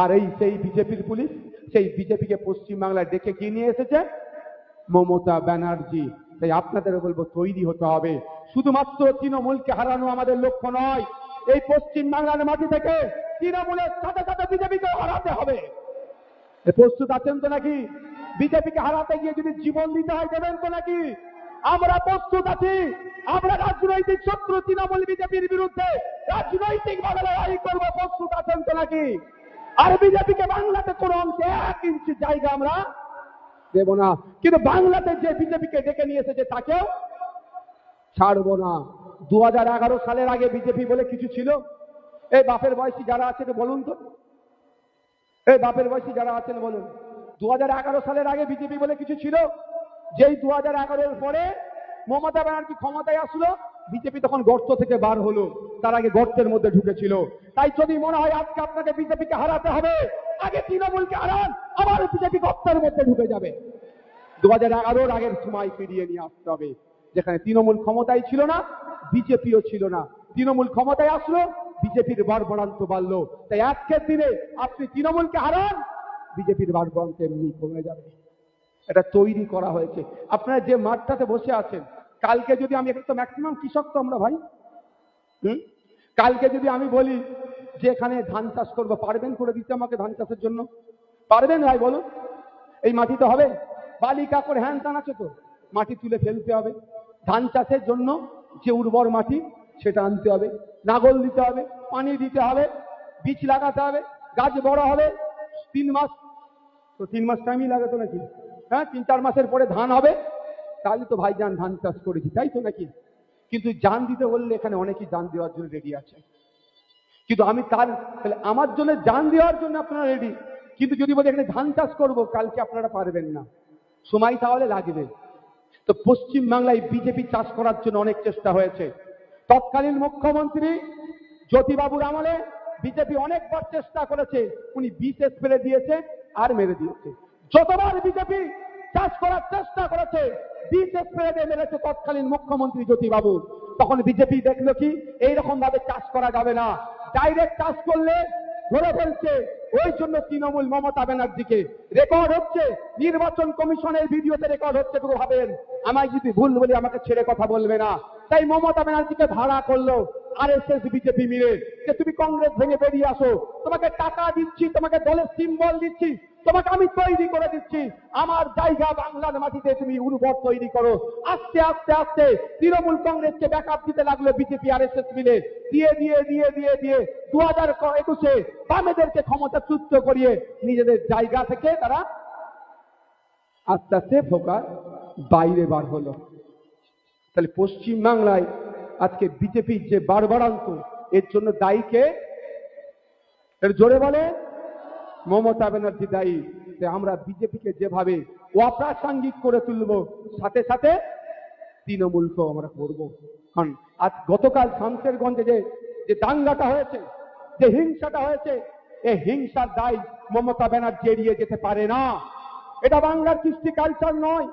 আর এই সেই বিজেপির পুলিশ, সেই বিজেপিকে পশ্চিমবাংলায় ডেকে কি নিয়ে এসেছে? মমতা ব্যানার্জি। তাই আপনাদের বলবো তৈরি হতে হবে। শুধুমাত্র তৃণমূলকে হারানো আমাদের লক্ষ্য নয়, এই পশ্চিম বাংলার মাটি থেকে তৃণমূলের সাথে সাথে বিজেপিকে হারাতে হবে। প্রস্তুত আছেন তো নাকি? বিজেপিকে হারাতে গিয়ে যদি জীবন দিতে হয়, দেবেন তো নাকি? আমরা প্রস্তুত আছি। আমরা রাজনৈতিক শত্রু তৃণমূল বিজেপির বিরুদ্ধে রাজনৈতিক ভাবে লড়াই করবো। প্রস্তুত আছেন তো নাকি? আর বিজেপিকে বাংলাতে কোনো অংশে 1 ইঞ্চি জায়গা আমরা দেব না। কিন্তু বাংলাতে যে বিজেপিকে ডেকে নিয়ে এসেছে তাকেও ছাড়বো না। 2011 সালের আগে বিজেপি বলে কিছু ছিল? এই বাপের বয়সী যারা আছেন বলুন তো, এই বাপের বয়সী যারা আছেন বলুন, 2011 সালের আগে বিজেপি বলে কিছু ছিল? যেই 2011-এর পরে মমতা ব্যানার্জি ক্ষমতায় আসলো, বিজেপি তখন গর্ত থেকে বার হলো, তার আগে গর্তের মধ্যে ঢুকেছিল। তাই যদি মনে হয় আজকে আপনাকে বিজেপিকে হারাতে হবে, আগে তৃণমূলকে হারান, আবার বিজেপি গর্তের মধ্যে ঢুকে যাবে। 2011-এর আগের সময় ফিরিয়ে নিয়ে আসতে হবে, যেখানে তৃণমূল ক্ষমতায় ছিল না, বিজেপিও ছিল না। তৃণমূল ক্ষমতায় আসলো, বিজেপির বাড়বাড়ন্ত বাড়লো। তাই আজকের দিনে আপনি তৃণমূলকে হারান, বিজেপির বাড়বাড়ন্ত এমনি কমে যাবে। এটা তৈরি করা হয়েছে। আপনারা যে মাঠটাতে বসে আছেন, কালকে যদি আমি, একটা তো ম্যাক্সিমাম কৃষক তো আমরা ভাই, কালকে যদি আমি বলি যে এখানে ধান চাষ করবো, পারবেন করে দিতে আমাকে ধান চাষের জন্য? পারবেন ভাই বলুন? এই মাটিতে হবে? বালি কাকড় হ্যান টান আছে তো, মাটি তুলে ফেলতে হবে। ধান চাষের জন্য যে উর্বর মাটি সেটা আনতে হবে, নাগল দিতে হবে, পানি দিতে হবে, বীজ লাগাতে হবে, গাছ বড় হবে 3 মাস, তো 3 মাস টাইমই লাগে তো নাকি? হ্যাঁ, 3-4 মাসের পরে ধান হবে। তাহলে তো ভাইজান ধান চাষ করেছি, তাই তো নাকি? কিন্তু জান দিতে বললে এখানে অনেকেই জান দেওয়ার জন্য রেডি আছে। কিন্তু আমি তাহলে আমার জন্য জান দেওয়ার জন্য আপনারা রেডি, কিন্তু যদি বলি এখানে ধান চাষ করবো, কালকে আপনারা পারবেন না। সময় তাহলে লাগবে। তো পশ্চিম বাংলায় বিজেপি চাষ করার জন্য অনেক চেষ্টা হয়েছে। তৎকালীন মুখ্যমন্ত্রী জ্যোতিবাবুর আমলে বিজেপি অনেকবার চেষ্টা করেছে, উনি বিষ স্প্রে দিয়েছে আর মেরে দিয়েছে। যতবার বিজেপি চাষ করার চেষ্টা করেছে বিষ স্প্রে দিয়ে মেরেছে তৎকালীন মুখ্যমন্ত্রী জ্যোতিবাবু। তখন বিজেপি দেখলো কি এইরকম ভাবে চাষ করা যাবে না, ডাইরেক্ট চাষ করলে ধরে ফেলছে। ওই জন্য তৃণমূল মমতা ব্যানার্জিকে, রেকর্ড হচ্ছে নির্বাচন কমিশনের ভিডিওতে রেকর্ড হচ্ছে, একটু ভাবেন, আমায় যদি ভুল বলি আমাকে ছেড়ে কথা বলবে না। তাই মমতা ব্যানার্জিকে ভাড়া করলো আরএসএস বিজেপি মিলে যে তুমি কংগ্রেস ভেঙে বেরিয়ে আসো, তোমাকে টাকা দিচ্ছি, তোমাকে দলের সিম্বল দিচ্ছি, তোমাকে আমি তৈরি করে দিচ্ছি, আমার জায়গা বাংলার মাটিতে তুমি উর্বর তৈরি করো। আস্তে আস্তে আস্তে তৃণমূল কংগ্রেসকে ব্যাকআপ দিতে লাগলো বিজেপি আরএসএস মিলে, দিয়ে দিয়ে দিয়ে দিয়ে দিয়ে 2021-এ বামেদেরকে ক্ষমতাচ্যুত করিয়ে নিজেদের জায়গা থেকে তারা আস্তে আস্তে ফোকাস বাইরে বার হলো। তাহলে পশ্চিম বাংলায় আজকে বিজেপির যে বাড়বাড়ান্ত, এর জন্য দায়ী কে? এর জোরে বলে মমতা ব্যানার্জি দায়ী। আমরা বিজেপিকে যেভাবে অপ্রাসঙ্গিক করে তুলব, সাথে সাথে তৃণমূলকেও আমরা করব। কারণ আজ গতকাল শামশেরগঞ্জে যে দাঙ্গাটা হয়েছে, যে হিংসাটা হয়েছে, এই হিংসার দায় মমতা ব্যানার্জি এড়িয়ে যেতে পারে না। এটা বাংলার কৃষ্টি কালচার নয়।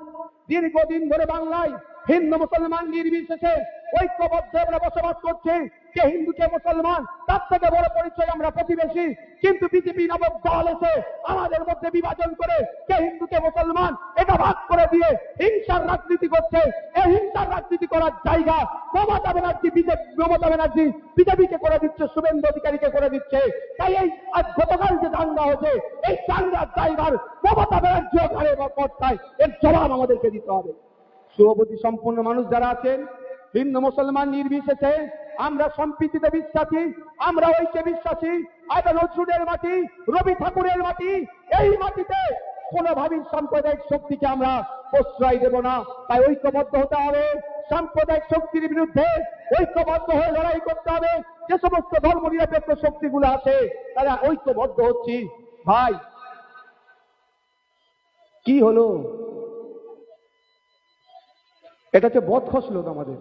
দীর্ঘদিন ধরে বাংলায় হিন্দু মুসলমান নির্বিশেষে ঐক্যবদ্ধ আমরা বসবাস করছি। কে হিন্দু কে মুসলমান তার থেকে বড় পরিচয় আমরা প্রতিবেশী। কিন্তু বিজেপি নামক দল এসে আমাদের মধ্যে বিভাজন করে কে হিন্দু কে মুসলমান এটা ভাগ করে দিয়ে হিংসার রাজনীতি করছে। এই হিংসার রাজনীতি করার জায়গা মমতা ব্যানার্জি বিজেপিকে করে দিচ্ছে, শুভেন্দু অধিকারীকে করে দিচ্ছে। তাই এই আজ গতকাল যে দাঙ্গা হয়েছে, এই দাঙ্গার জায়গার মমতা ব্যানার্জি ঘাড়ে বর্তায়, এর জবাব আমাদেরকে দিতে হবে। শুভবুদ্ধি সম্পন্ন মানুষ যারা আছেন, হিন্দু মুসলমান নির্বিশেষে আমরা সম্প্রীতিতে বিশ্বাসী, আমরা ঐক্যে বিশ্বাসী। এটা নজরুলের মাটি, রবি ঠাকুরের মাটি, এই মাটিতে কোনোভাবেই সাম্প্রদায়িক শক্তিকে আমরা প্রশ্রয় দেব না। তাই ঐক্যবদ্ধ হতে হবে, সাম্প্রদায়িক শক্তির বিরুদ্ধে ঐক্যবদ্ধ হয়ে লড়াই করতে হবে। যে সমস্ত ধর্ম নিরপেক্ষ শক্তিগুলো আছে তারা ঐক্যবদ্ধ হচ্ছি। ভাই কি হলো? এটা হচ্ছে বদখস লোক, আমাদের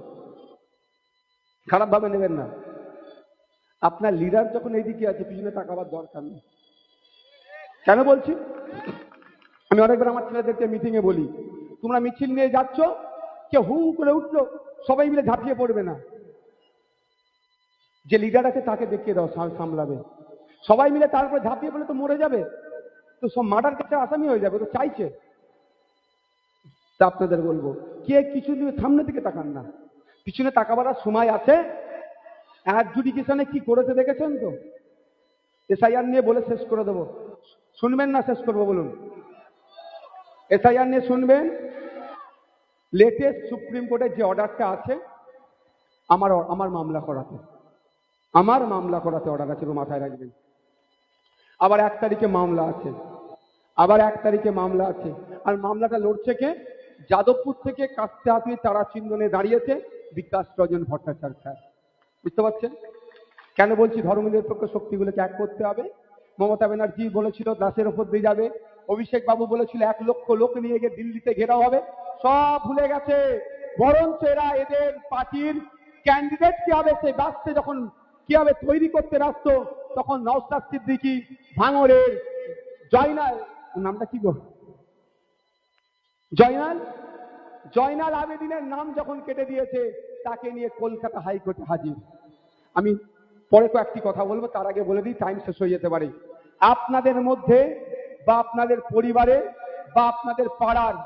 খারাপ ভাবে নেবেন না। আপনার লিডার যখন এইদিকে আছে, পিছনে তাকাবার দরকার নেই। কেন বলছি? আমি অনেকবার আমার ছেলেদেরকে মিটিং এ বলি, তোমরা মিছিল নিয়ে যাচ্ছ, কেউ হু করে উঠলো, সবাই মিলে ঝাঁপিয়ে পড়বে না। যে লিডার আছে তাকে দেখিয়ে দাও সামলাবে। সবাই মিলে তারপরে ঝাঁপিয়ে পড়লে তো মরে যাবে, তো সব মার্ডার কেসে আসামি হয়ে যাবে, তো চাইছে। তা আপনাদের বলবো, কে কিছু সামনে দিকে তাকান না, পিছনে তাকাবার সময় আছে। অ্যাডজুডিকেশনে কি করেছে দেখেছেন তো? এসআইআর নিয়ে বলে শেষ করে দেবো, শুনবেন না শেষ করবো বলুন? এসআইআর নিয়ে শুনবেন। লেটেস্ট সুপ্রিম কোর্টের যে অর্ডারটা আছে, আমার মামলা করাতে অর্ডার আছে, মাথায় রাখবেন। আবার 1 তারিখে মামলা আছে, আর মামলাটা লড়ছে কে? যাদবপুর থেকে কাস্তে হাতুড়ি তারা চিহ্নে দাঁড়িয়েছে বিকাশ রঞ্জন ভট্টাচার্য স্যার। বুঝতে পারছেন কেন বলছি? ধর্মনিরপেক্ষ শক্তিগুলোকে এক করতে হবে। মমতা ব্যানার্জি বলেছিল দাসের ওপর দিয়ে যাবে, অভিষেক বাবু বলেছিল 1 লক্ষ লোক নিয়ে গিয়ে দিল্লিতে ঘেরাও হবে, সব ভুলে গেছে। বরঞ্চ এরা এদের পার্টির ক্যান্ডিডেট কি হবে সেই বাঁচতে যখন কিভাবে তৈরি করতে ব্যস্ত, তখন নওশাদ সিদ্দিকী, ভাঙড়ের জয়নাল, নামটা কি গো, জয়নাল আবেদিনের নাম যখন কেটে দিয়েছে, তাকে নিয়ে কলকাতা হাইকোর্টে হাজির। আমি পরে কয়েকটি কথা বলবো, তার আগে বলে দিই, টাইম শেষ হয়ে যেতে পারে। আপনাদের মধ্যে বা আপনাদের পরিবারে বা আপনাদের পাড়ার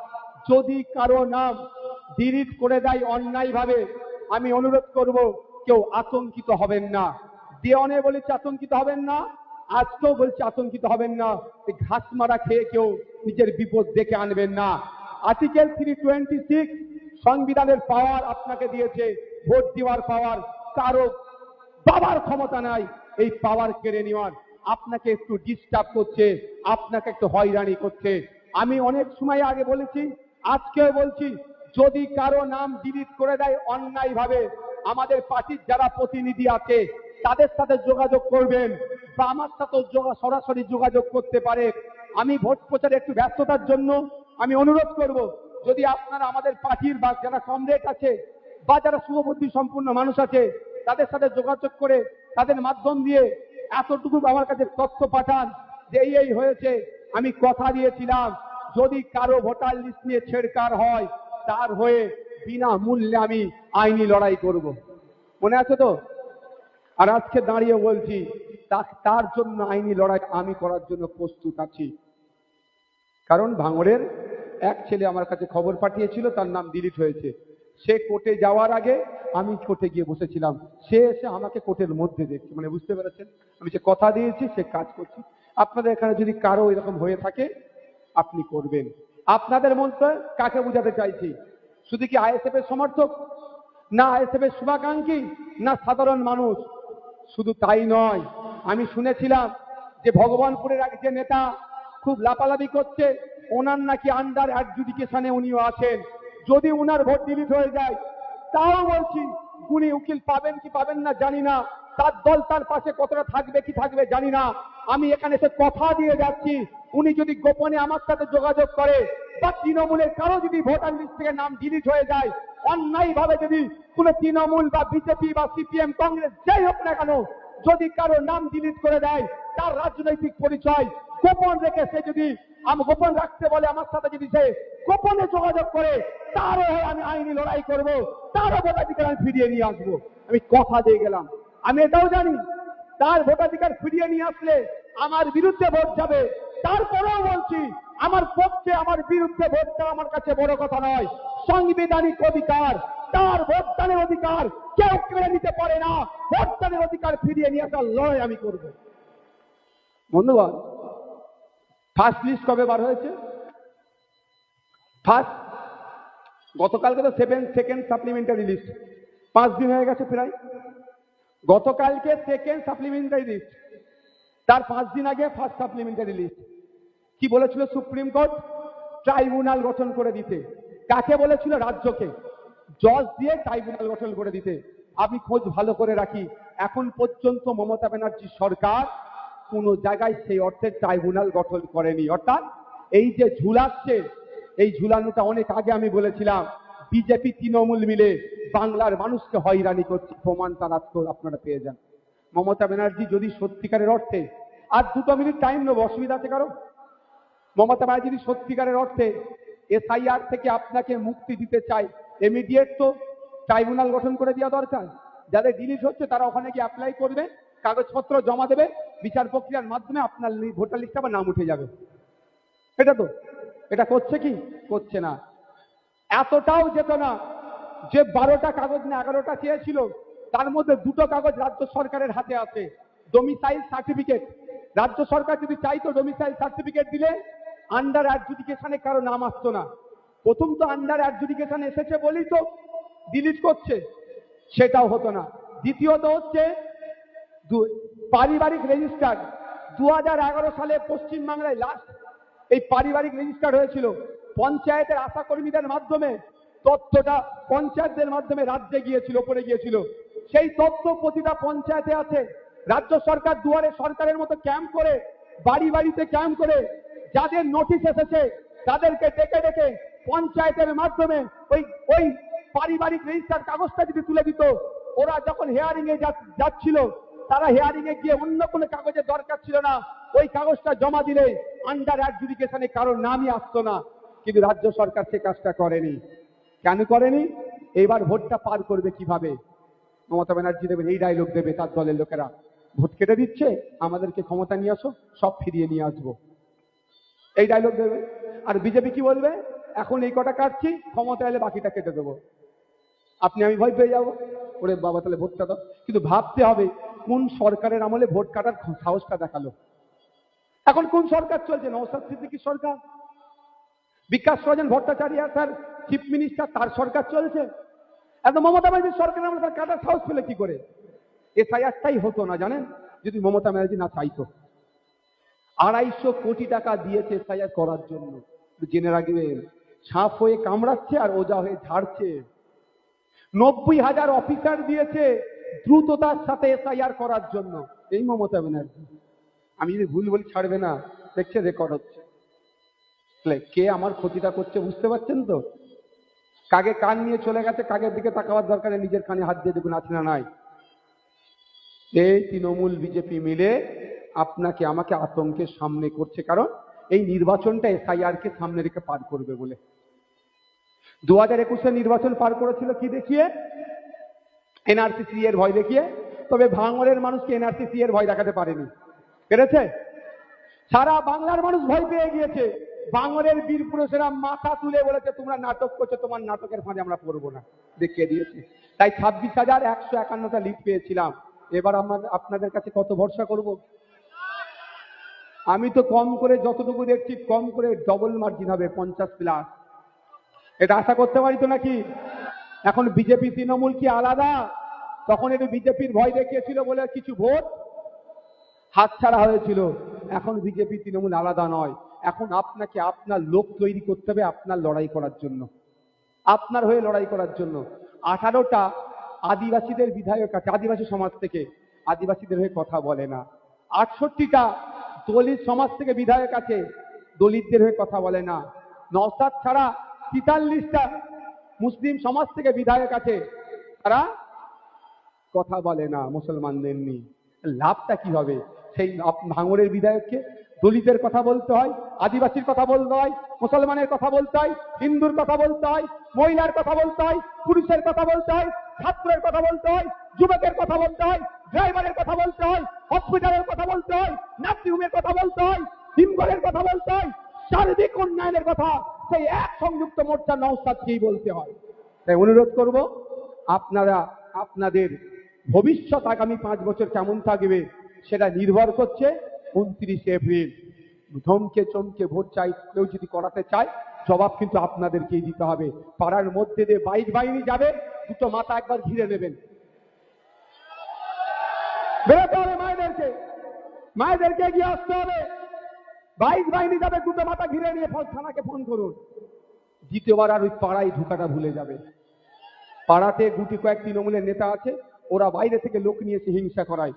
যদি কারো নাম ডিলিট করে দেয় অন্যায়ভাবে, আমি অনুরোধ করব কেউ আতঙ্কিত হবেন না। দেওয়ানে বলেছি আতঙ্কিত হবেন না, আজকেও বলছি আতঙ্কিত হবেন না। ঘাস মারা খেয়ে কেউ নিজের বিপদ ডেকে আনবেন না। আর্টিকেল 326 সংবিধানের পাওয়ার আপনাকে দিয়েছে, ভোট দেওয়ার পাওয়ার। কারো বাবার ক্ষমতা নাই এই পাওয়ার কেড়ে নেওয়ার। আপনাকে একটু ডিস্টার্ব করছে, আপনাকে একটু হয়রানি করছে। আমি অনেক সময় আগে বলেছি, আজকেও বলছি, যদি কারো নাম ডিলিট করে দেয় অন্যায়ভাবে, আমাদের পার্টির যারা প্রতিনিধি আছে তাদের সাথে যোগাযোগ করবেন, বা আমার সাথেও সরাসরি যোগাযোগ করতে পারে। আমি ভোট প্রচারে একটু ব্যস্ততার জন্য আমি অনুরোধ করব, যদি আপনারা আমাদের পার্টির বা যারা কমরেড আছে বা যারা শুভবুদ্ধি সম্পূর্ণ মানুষ আছে তাদের সাথে যোগাযোগ করে তাদের মাধ্যম দিয়ে এতটুকু আমার কাছে তথ্য পাঠান যে এই হয়েছে, আমি কথা দিয়েছিলাম যদি কারো ভোটার লিস্ট নিয়ে ছেড়কার হয় তার হয়ে বিনা মূল্যে আমি আইনি লড়াই করব। মনে আছে তো? আর আজকে দাঁড়িয়ে বলছি তার জন্য আইনি লড়াই আমি করার জন্য প্রস্তুত আছি। কারণ ভাঙড়ের এক ছেলে আমার কাছে খবর পাঠিয়েছিল, তার নাম ডিলিট হয়েছে। সে কোর্টে যাওয়ার আগে আমি কোর্টে গিয়ে বসেছিলাম, সে এসে আমাকে কোর্টের মধ্যে দেখছে। মানে বুঝতে পেরেছেন, আমি যে কথা দিয়েছি সে কাজ করছি। আপনাদের এখানে যদি কারো এরকম হয়ে থাকে আপনি করবেন। আপনাদের মধ্যে কাকে বুঝাতে চাইছি? শুধু কি আইএসএফ এর সমর্থক, না আইএসএফ এর শুভাকাঙ্ক্ষী, না সাধারণ মানুষ? শুধু তাই নয়, আমি শুনেছিলাম যে ভগবানপুরের এক যে নেতা খুব লাপালাপি করছে, ওনার নাকি আন্ডার অ্যাডজুডিকেশনে উনিও আছেন। যদি উনার ভোট ডিলিট হয়ে যায় তাও বলছি উনি উকিল পাবেন কি পাবেন না জানি না, তার দল তার পাশে কতটা থাকবে কি থাকবে জানি না। আমি এখানে এসে কথা দিয়ে যাচ্ছি, উনি যদি গোপনে আমার সাথে যোগাযোগ করে বা তৃণমূলের কারো যদি ভোটার লিস্ট থেকে নাম ডিলিট হয়ে যায়, অন্যায় ভাবে যদি কোন তৃণমূল বা বিজেপি বা সিপিএম কংগ্রেস যাই হোক না কেন যদি কারো নাম ডিলিট করে দেয়, তার রাজনৈতিক পরিচয় গোপন রেখে সে যদি গোপন রাখতে বলে আমার সাথে যদি সে গোপনে যোগাযোগ করে, তারও আমি আইনি লড়াই করব, তারও ভোটাধিকার আমি ফিরিয়ে নিয়ে আসবো। আমি কথা দিয়ে গেলাম। আমি এটাও জানি তার ভোটাধিকার ফিরিয়ে নিয়ে আসলে আমার বিরুদ্ধে ভোট যাবে। তারপরেও বলছি আমার পক্ষে আমার বিরুদ্ধে ভোটটা আমার কাছে বড় কথা নয়। সাংবিধানিক অধিকার, তার ভোটদানের অধিকার কেউ কেড়ে নিতে পারে না। ভোটদানের অধিকার ফিরিয়ে নিয়ে আসার লড়াই আমি করব। বন্ধুগণ, ফার্স্ট লিস্ট কবে বার হয়েছে? ফার্স্ট গতকালকে তো সেকেন্ড সাপ্লিমেন্টারি লিস্ট, 5 দিন হয়ে গেছে প্রায়। গতকালকে সেকেন্ড সাপ্লিমেন্টারি লিস্ট, তার 5 দিন আগে ফার্স্ট সাপ্লিমেন্টারি লিস্ট। কি বলেছিল সুপ্রিম কোর্ট? ট্রাইব্যুনাল গঠন করে দিতে। কাকে বলেছিল? রাজ্যকে। জজ দিয়ে ট্রাইব্যুনাল গঠন করে দিতে। আমি খোঁজ ভালো করে রাখি, এখন পর্যন্ত মমতা ব্যানার্জি সরকার কোন জায়গায় সেই অর্থে ট্রাইব্যুনাল গঠন করেনি। অর্থাৎ এই যে ঝুলাচ্ছে, এই ঝুলানোটা অনেক আগে আমি বলেছিলাম বিজেপি তৃণমূল মিলে বাংলার মানুষকে হয়রানি করছে, প্রমাণ তার আজকে আপনারা পেয়ে যান। মমতা ব্যানার্জি যদি সত্যিকারের অর্থে, আর 2 মিনিট টাইম নেবো, অসুবিধা আছে কারো? মমতা ব্যানার্জি যদি সত্যিকারের অর্থে এসআইআর থেকে আপনাকে মুক্তি দিতে চায়, ইমিডিয়েট তো ট্রাইব্যুনাল গঠন করে দেওয়া দরকার। যাদের ডিলিট হচ্ছে তারা ওখানে গিয়ে অ্যাপ্লাই করবে, কাগজপত্র জমা দেবে, বিচার প্রক্রিয়ার মাধ্যমে আপনার ভোটার লিস্টে আবার নাম উঠে যাবে। এটা তো, এটা করছে কি? করছে না। এতটাও যেত না যে 12টা কাগজ না 11টা চেয়েছিল, তার মধ্যে 2টো কাগজ রাজ্য সরকারের হাতে আছে। ডোমিসাইল সার্টিফিকেট, রাজ্য সরকার যদি চাইতো ডোমিসাইল সার্টিফিকেট দিলে আন্ডার অ্যাডজুডিকেশনে কারো নাম আসতো না। প্রথম তো আন্ডার অ্যাডজুডিকেশন এসেছে বলেই তো ডিলিট করছে, সেটাও হতো না। দ্বিতীয়ত হচ্ছে পারিবারিক রেজিস্টার। 2011 সালে পশ্চিমবাংলায় লাস্ট এই পারিবারিক রেজিস্টার হয়েছিল। পঞ্চায়েতের আশা কর্মীদের মাধ্যমে তথ্যটা পঞ্চায়েতদের মাধ্যমে রাজ্যে গিয়েছিল, উপরে গিয়েছিল। সেই তথ্য প্রতিটা পঞ্চায়েতে আছে। রাজ্য সরকার দুয়ারে সরকারের মতো ক্যাম্প করে, বাড়ি বাড়িতে ক্যাম্প করে যাদের নোটিশ এসেছে তাদেরকে ডেকে ডেকে পঞ্চায়েতের মাধ্যমে ওই ওই পারিবারিক রেজিস্টার কাগজটা যদি তুলে দিত, ওরা যখন হেয়ারিং এ যাচ্ছিল তারা হেয়ারিং এ গিয়ে অন্য কোনো কাগজের দরকার ছিল না, ওই কাগজটা জমা দিলে আন্ডার অ্যাডজুডিকেশনে কারোর নামই আসতো না। কিন্তু রাজ্য সরকার সে কাজটা করেনি। কেন করেনি? এবার ভোটটা পার করবে কিভাবে? মমতা ব্যানার্জি দেবেন এই ডায়লগ দেবে তার দলের লোকেরা, ভোট কেটে দিচ্ছে, আমাদেরকে ক্ষমতা নিয়ে আসো, সব ফিরিয়ে নিয়ে আসবো, এই ডায়লগ দেবে। আর বিজেপি কি বলবে? এখন এই কটা কাটছি, ক্ষমতা এলে বাকিটা কেটে দেবো। আপনি আমি ভয় পেয়ে যাবো, ওরে বাবা তাহলে ভোটটা দাও। কিন্তু ভাবতে হবে কোন সরকারের আমলে ভোট কাটার সাহসটা দেখালো। এখন কোন সরকার চলছে? নওশাদ সিদ্দিকীর সরকার, Bikash Ranjan Bhattacharya sir chief minister, তার সরকার চলছে। এত মমতা ব্যানার্জির সরকার আমরা তার কাটার সাহস পেলে কি করে? এসআইআরটাই হতো না জানেন যদি মমতা ব্যানার্জি না চাইতো। 250 কোটি টাকা দিয়েছে এসআইআর করার জন্য। জেনে রাখবেন, সাপ হয়ে কামড়াচ্ছে আর ওজা হয়ে ঝাড়ছে। 90,000 অফিসার দিয়েছে দ্রুততার সাথে এসআইআর করার জন্য এই মমতা ব্যানার্জি। আমি যদি ভুল বলি ছাড়বে না, দেখছে রেকর্ড হচ্ছে। কে আমার ক্ষতিটা করছে বুঝতে পারছেন তো? কাকে কান নিয়ে চলে গেছে, কাকের দিকে তাকাবার দরকার নেই, নিজের কানে হাত দিয়ে দেখুন আছে না নাই। এই তৃণমূল বিজেপি মিলে আপনাকে আমাকে আতঙ্কের সামনে করছে, কারণ এই নির্বাচনটা এসআইআর কে সামনে রেখে পার করবে বলে। 2021 নির্বাচন পার করেছিল কি দেখিয়ে? এনআরসি এর ভয় দেখিয়ে। তবে ভাঙড়ের মানুষকে এনআরসি এর ভয় দেখাতে পারেনি, পেরেছে? সারা বাংলার মানুষ ভয় পেয়ে গিয়েছে। ভাঙড়ের বীর পুরুষেরা মাথা তুলে বলেছে তোমরা নাটক করছো, তোমার নাটকের ফাঁদে আমরা পড়বো না, দেখিয়ে দিয়েছে। তাই 26,151টা লিড পেয়েছিলাম। এবার আপনাদের কাছে কত ভরসা করব? আমি তো কম করে যতটুকু দেখছি, কম করে ডবল মার্জিন হবে, 50+। এটা আশা করতে পারি তো নাকি? এখন বিজেপি তৃণমূল কি আলাদা? তখন একটু বিজেপির ভয় দেখিয়েছিল বলে কিছু ভোট হাতছাড়া হয়েছিল। এখন বিজেপি তৃণমূল আলাদা নয়। এখন আপনাকে আপনার লোক তৈরি করতে হবে আপনার লড়াই করার জন্য, আপনার হয়ে লড়াই করার জন্য। 18টা আদিবাসীদের বিধায়ক আছে আদিবাসী সমাজ থেকে, আদিবাসীদের হয়ে কথা বলে না। 68টা দলিত সমাজ থেকে বিধায়ক আছে, দলিতদের হয়ে কথা বলে না। নওশাদ ছাড়া 43টা মুসলিম সমাজ থেকে বিধায়ক আছে, তারা কথা বলে না মুসলমানদের নিয়ে। লাভটা কি হবে? সেই ভাঙড়ের বিধায়ককে দলিতের কথা বলতে হয়, আদিবাসীর কথা বলতে হয়, মুসলমানের কথা বলতে হয়, হিন্দুর কথা বলতে হয়, মহিলার কথা বলতে হয়, পুরুষের কথা বলতে হয়, ছাত্রের কথা বলতে হয়, যুবকের কথা বলতে হয়, ড্রাইভারের কথা বলতে হয়, হসপিটালের কথা বলতে হয়, নার্সিংহোমের কথা বলতে হয়, হিমঘরের কথা বলতে হয়, সার্বিক উন্নয়নের কথা সেই এক সংযুক্ত মোর্চা নওশাদকেই বলতে হয়। তাই অনুরোধ করব, আপনারা আপনাদের ভবিষ্যৎ আগামী 5 বছর কেমন থাকবে সেটা নির্ভর করছে 29 এপ্রিল। ধমকে চমকে ভোট চাই কেউ যদি করাতে চায়, জবাব কিন্তু আপনাদেরকেই দিতে হবে। পাড়ার মধ্যে দিয়ে বাইক বাহিনী যাবে, দুটো মাথা একবার ঘিরে নেবেন। বেরোতে হবে মায়েদেরকে এগিয়ে আসতে হবে। বাইক বাহিনী যাবে, দুটো মাথা ঘিরে নিয়ে থানাকে ফোন করুন। দ্বিতীয়বার আর ওই পাড়ায় ঢুকাটা ভুলে যাবে। পাড়াতে গুটি কয়েক তৃণমূলের নেতা আছে, ওরা বাইরে থেকে লোক নিয়ে এসে হিংসা করায়।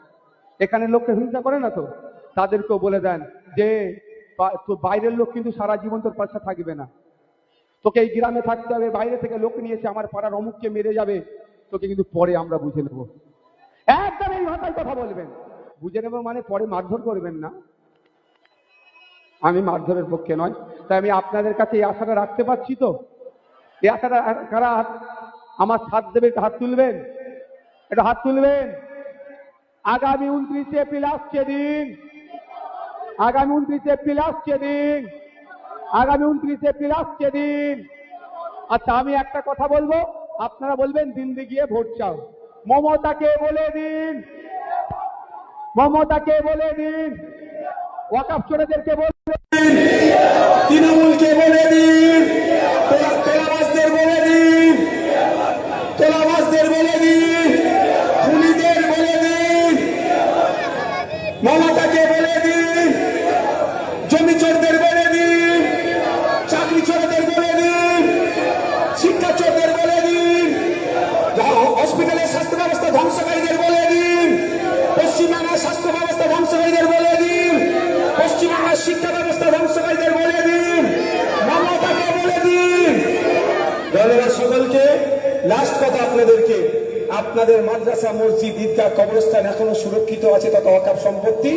এখানে লোককে হিংসা করে না তো, তাদেরকেও বলে দেন যে বাইরের লোক কিন্তু সারা জীবন তোর পাশে থাকবে না, তোকে এই গ্রামে থাকতে হবে। বাইরে থেকে লোক নিয়ে এসে আমার পাড়ার অমুককে মেরে যাবে, তোকে কিন্তু পরে আমরা বুঝে নেব। একদম এই ভাষায় কথা বলবেন। বুঝে নেব মানে পরে মারধর করবেন না, আমি মারধরের পক্ষে নয়। তাই আমি আপনাদের কাছে এই আশাটা রাখতে পারছি তো। এই আশাটা কারা আমার সাথ দেবে? হাত তুলবেন, এটা হাত তুলবেন। আগামী 29 এপ্রিল আসছে দিন, আগামী 29 এপ্রিল আসছে দিন, আগামী 29 এপ্রিল আসছে দিন। আচ্ছা, আমি একটা কথা বলবো, আপনারা বলবেন দিল্লি গিয়ে ভোট চাও। মমতাকে বলে দিন, মমতাকে বলে দিন, ওয়াকফ চোরেদেরকে বলে দিন, তৃণমূলকে বলে দিন, তোলাবাজদের বলে দিন, তোলাবাজদের বলে দিন, খুনিদের বলে দিন, মমতাকে বলে দিন, জমি চোরদের বলে দিন, চাকরি চোরদের বলে দিন, শিক্ষা চোরদের বলে দিন, হসপিটালের স্বাস্থ্য ব্যবস্থা ধ্বংসকারীদের বলে দিন, পশ্চিমবাংলার স্বাস্থ্য ব্যবস্থা ধ্বংসকারীদের বলে দিন, পশ্চিমবাংলার শিক্ষা ব্যবস্থা ধ্বংসকারীদের বলে দিন, মমতাকে বলে দিন। ধন্যবাদ সকলকে। লাস্ট কথা আপনাদেরকে, আপনাদের মাদ্রাসা, মসজিদ, ঈদগাহ, কবরস্থান এখনো সুরক্ষিত আছে তত ওয়াকফ সম্পত্তি,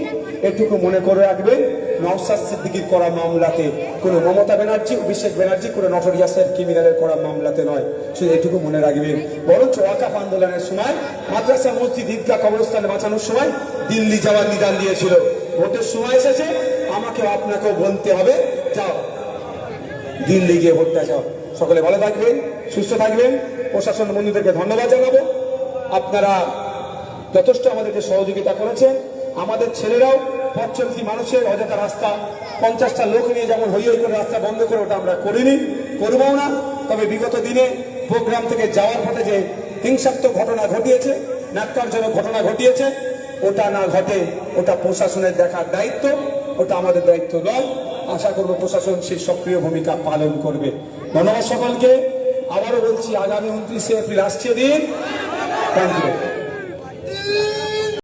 এটুকু মনে করে রাখবেন। নওশাদ সিদ্দিকীর করা মামলাতে, কোনো মমতা ব্যানার্জি, অভিষেক ব্যানার্জি, কোনো নটোরিয়াসের ক্রিমিনালের করা মামলাতে নয়, শুধু এটুকু মনে রাখবেন। বরঞ্চ ওয়াকফ আন্দোলনের সময় মাদ্রাসা, মসজিদ, ঈদগাহ, কবরস্থান বাঁচানোর সময় দিল্লি যাওয়ার নিদান দিয়েছিল। ভোটের সময় এসেছে, আমাকে আপনাকেও বলতে হবে, যাও দিল্লি গিয়ে ভোটটা চাও। সকলে ভালো থাকবেন, সুস্থ থাকবেন। প্রশাসন বন্ধুদেরকে ধন্যবাদ জানাবো, আপনারা যথেষ্ট আমাদেরকে সহযোগিতা করেছেন। আমাদের ছেলেরাও পথচলতি মানুষের অযথা রাস্তা 50টা লোক নিয়ে যেমন হই হই করে রাস্তা বন্ধ করে, ওটা আমরা করিনি, করবও না। তবে বিগত দিনে প্রোগ্রাম থেকে যাওয়ার পথে যে হিংসাত্মক ঘটনা ঘটিয়েছে, ন্যাক্কারজনক ঘটনা ঘটিয়েছে, ওটা না ঘটে, ওটা প্রশাসনের দেখার দায়িত্ব, ওটা আমাদের দায়িত্ব নয়। আশা করব প্রশাসন সেই সক্রিয় ভূমিকা পালন করবে। ধন্যবাদ সকলকে। আবারও বলছি, আগামী 29 এপ্রিল আসছে দিন। Thank you.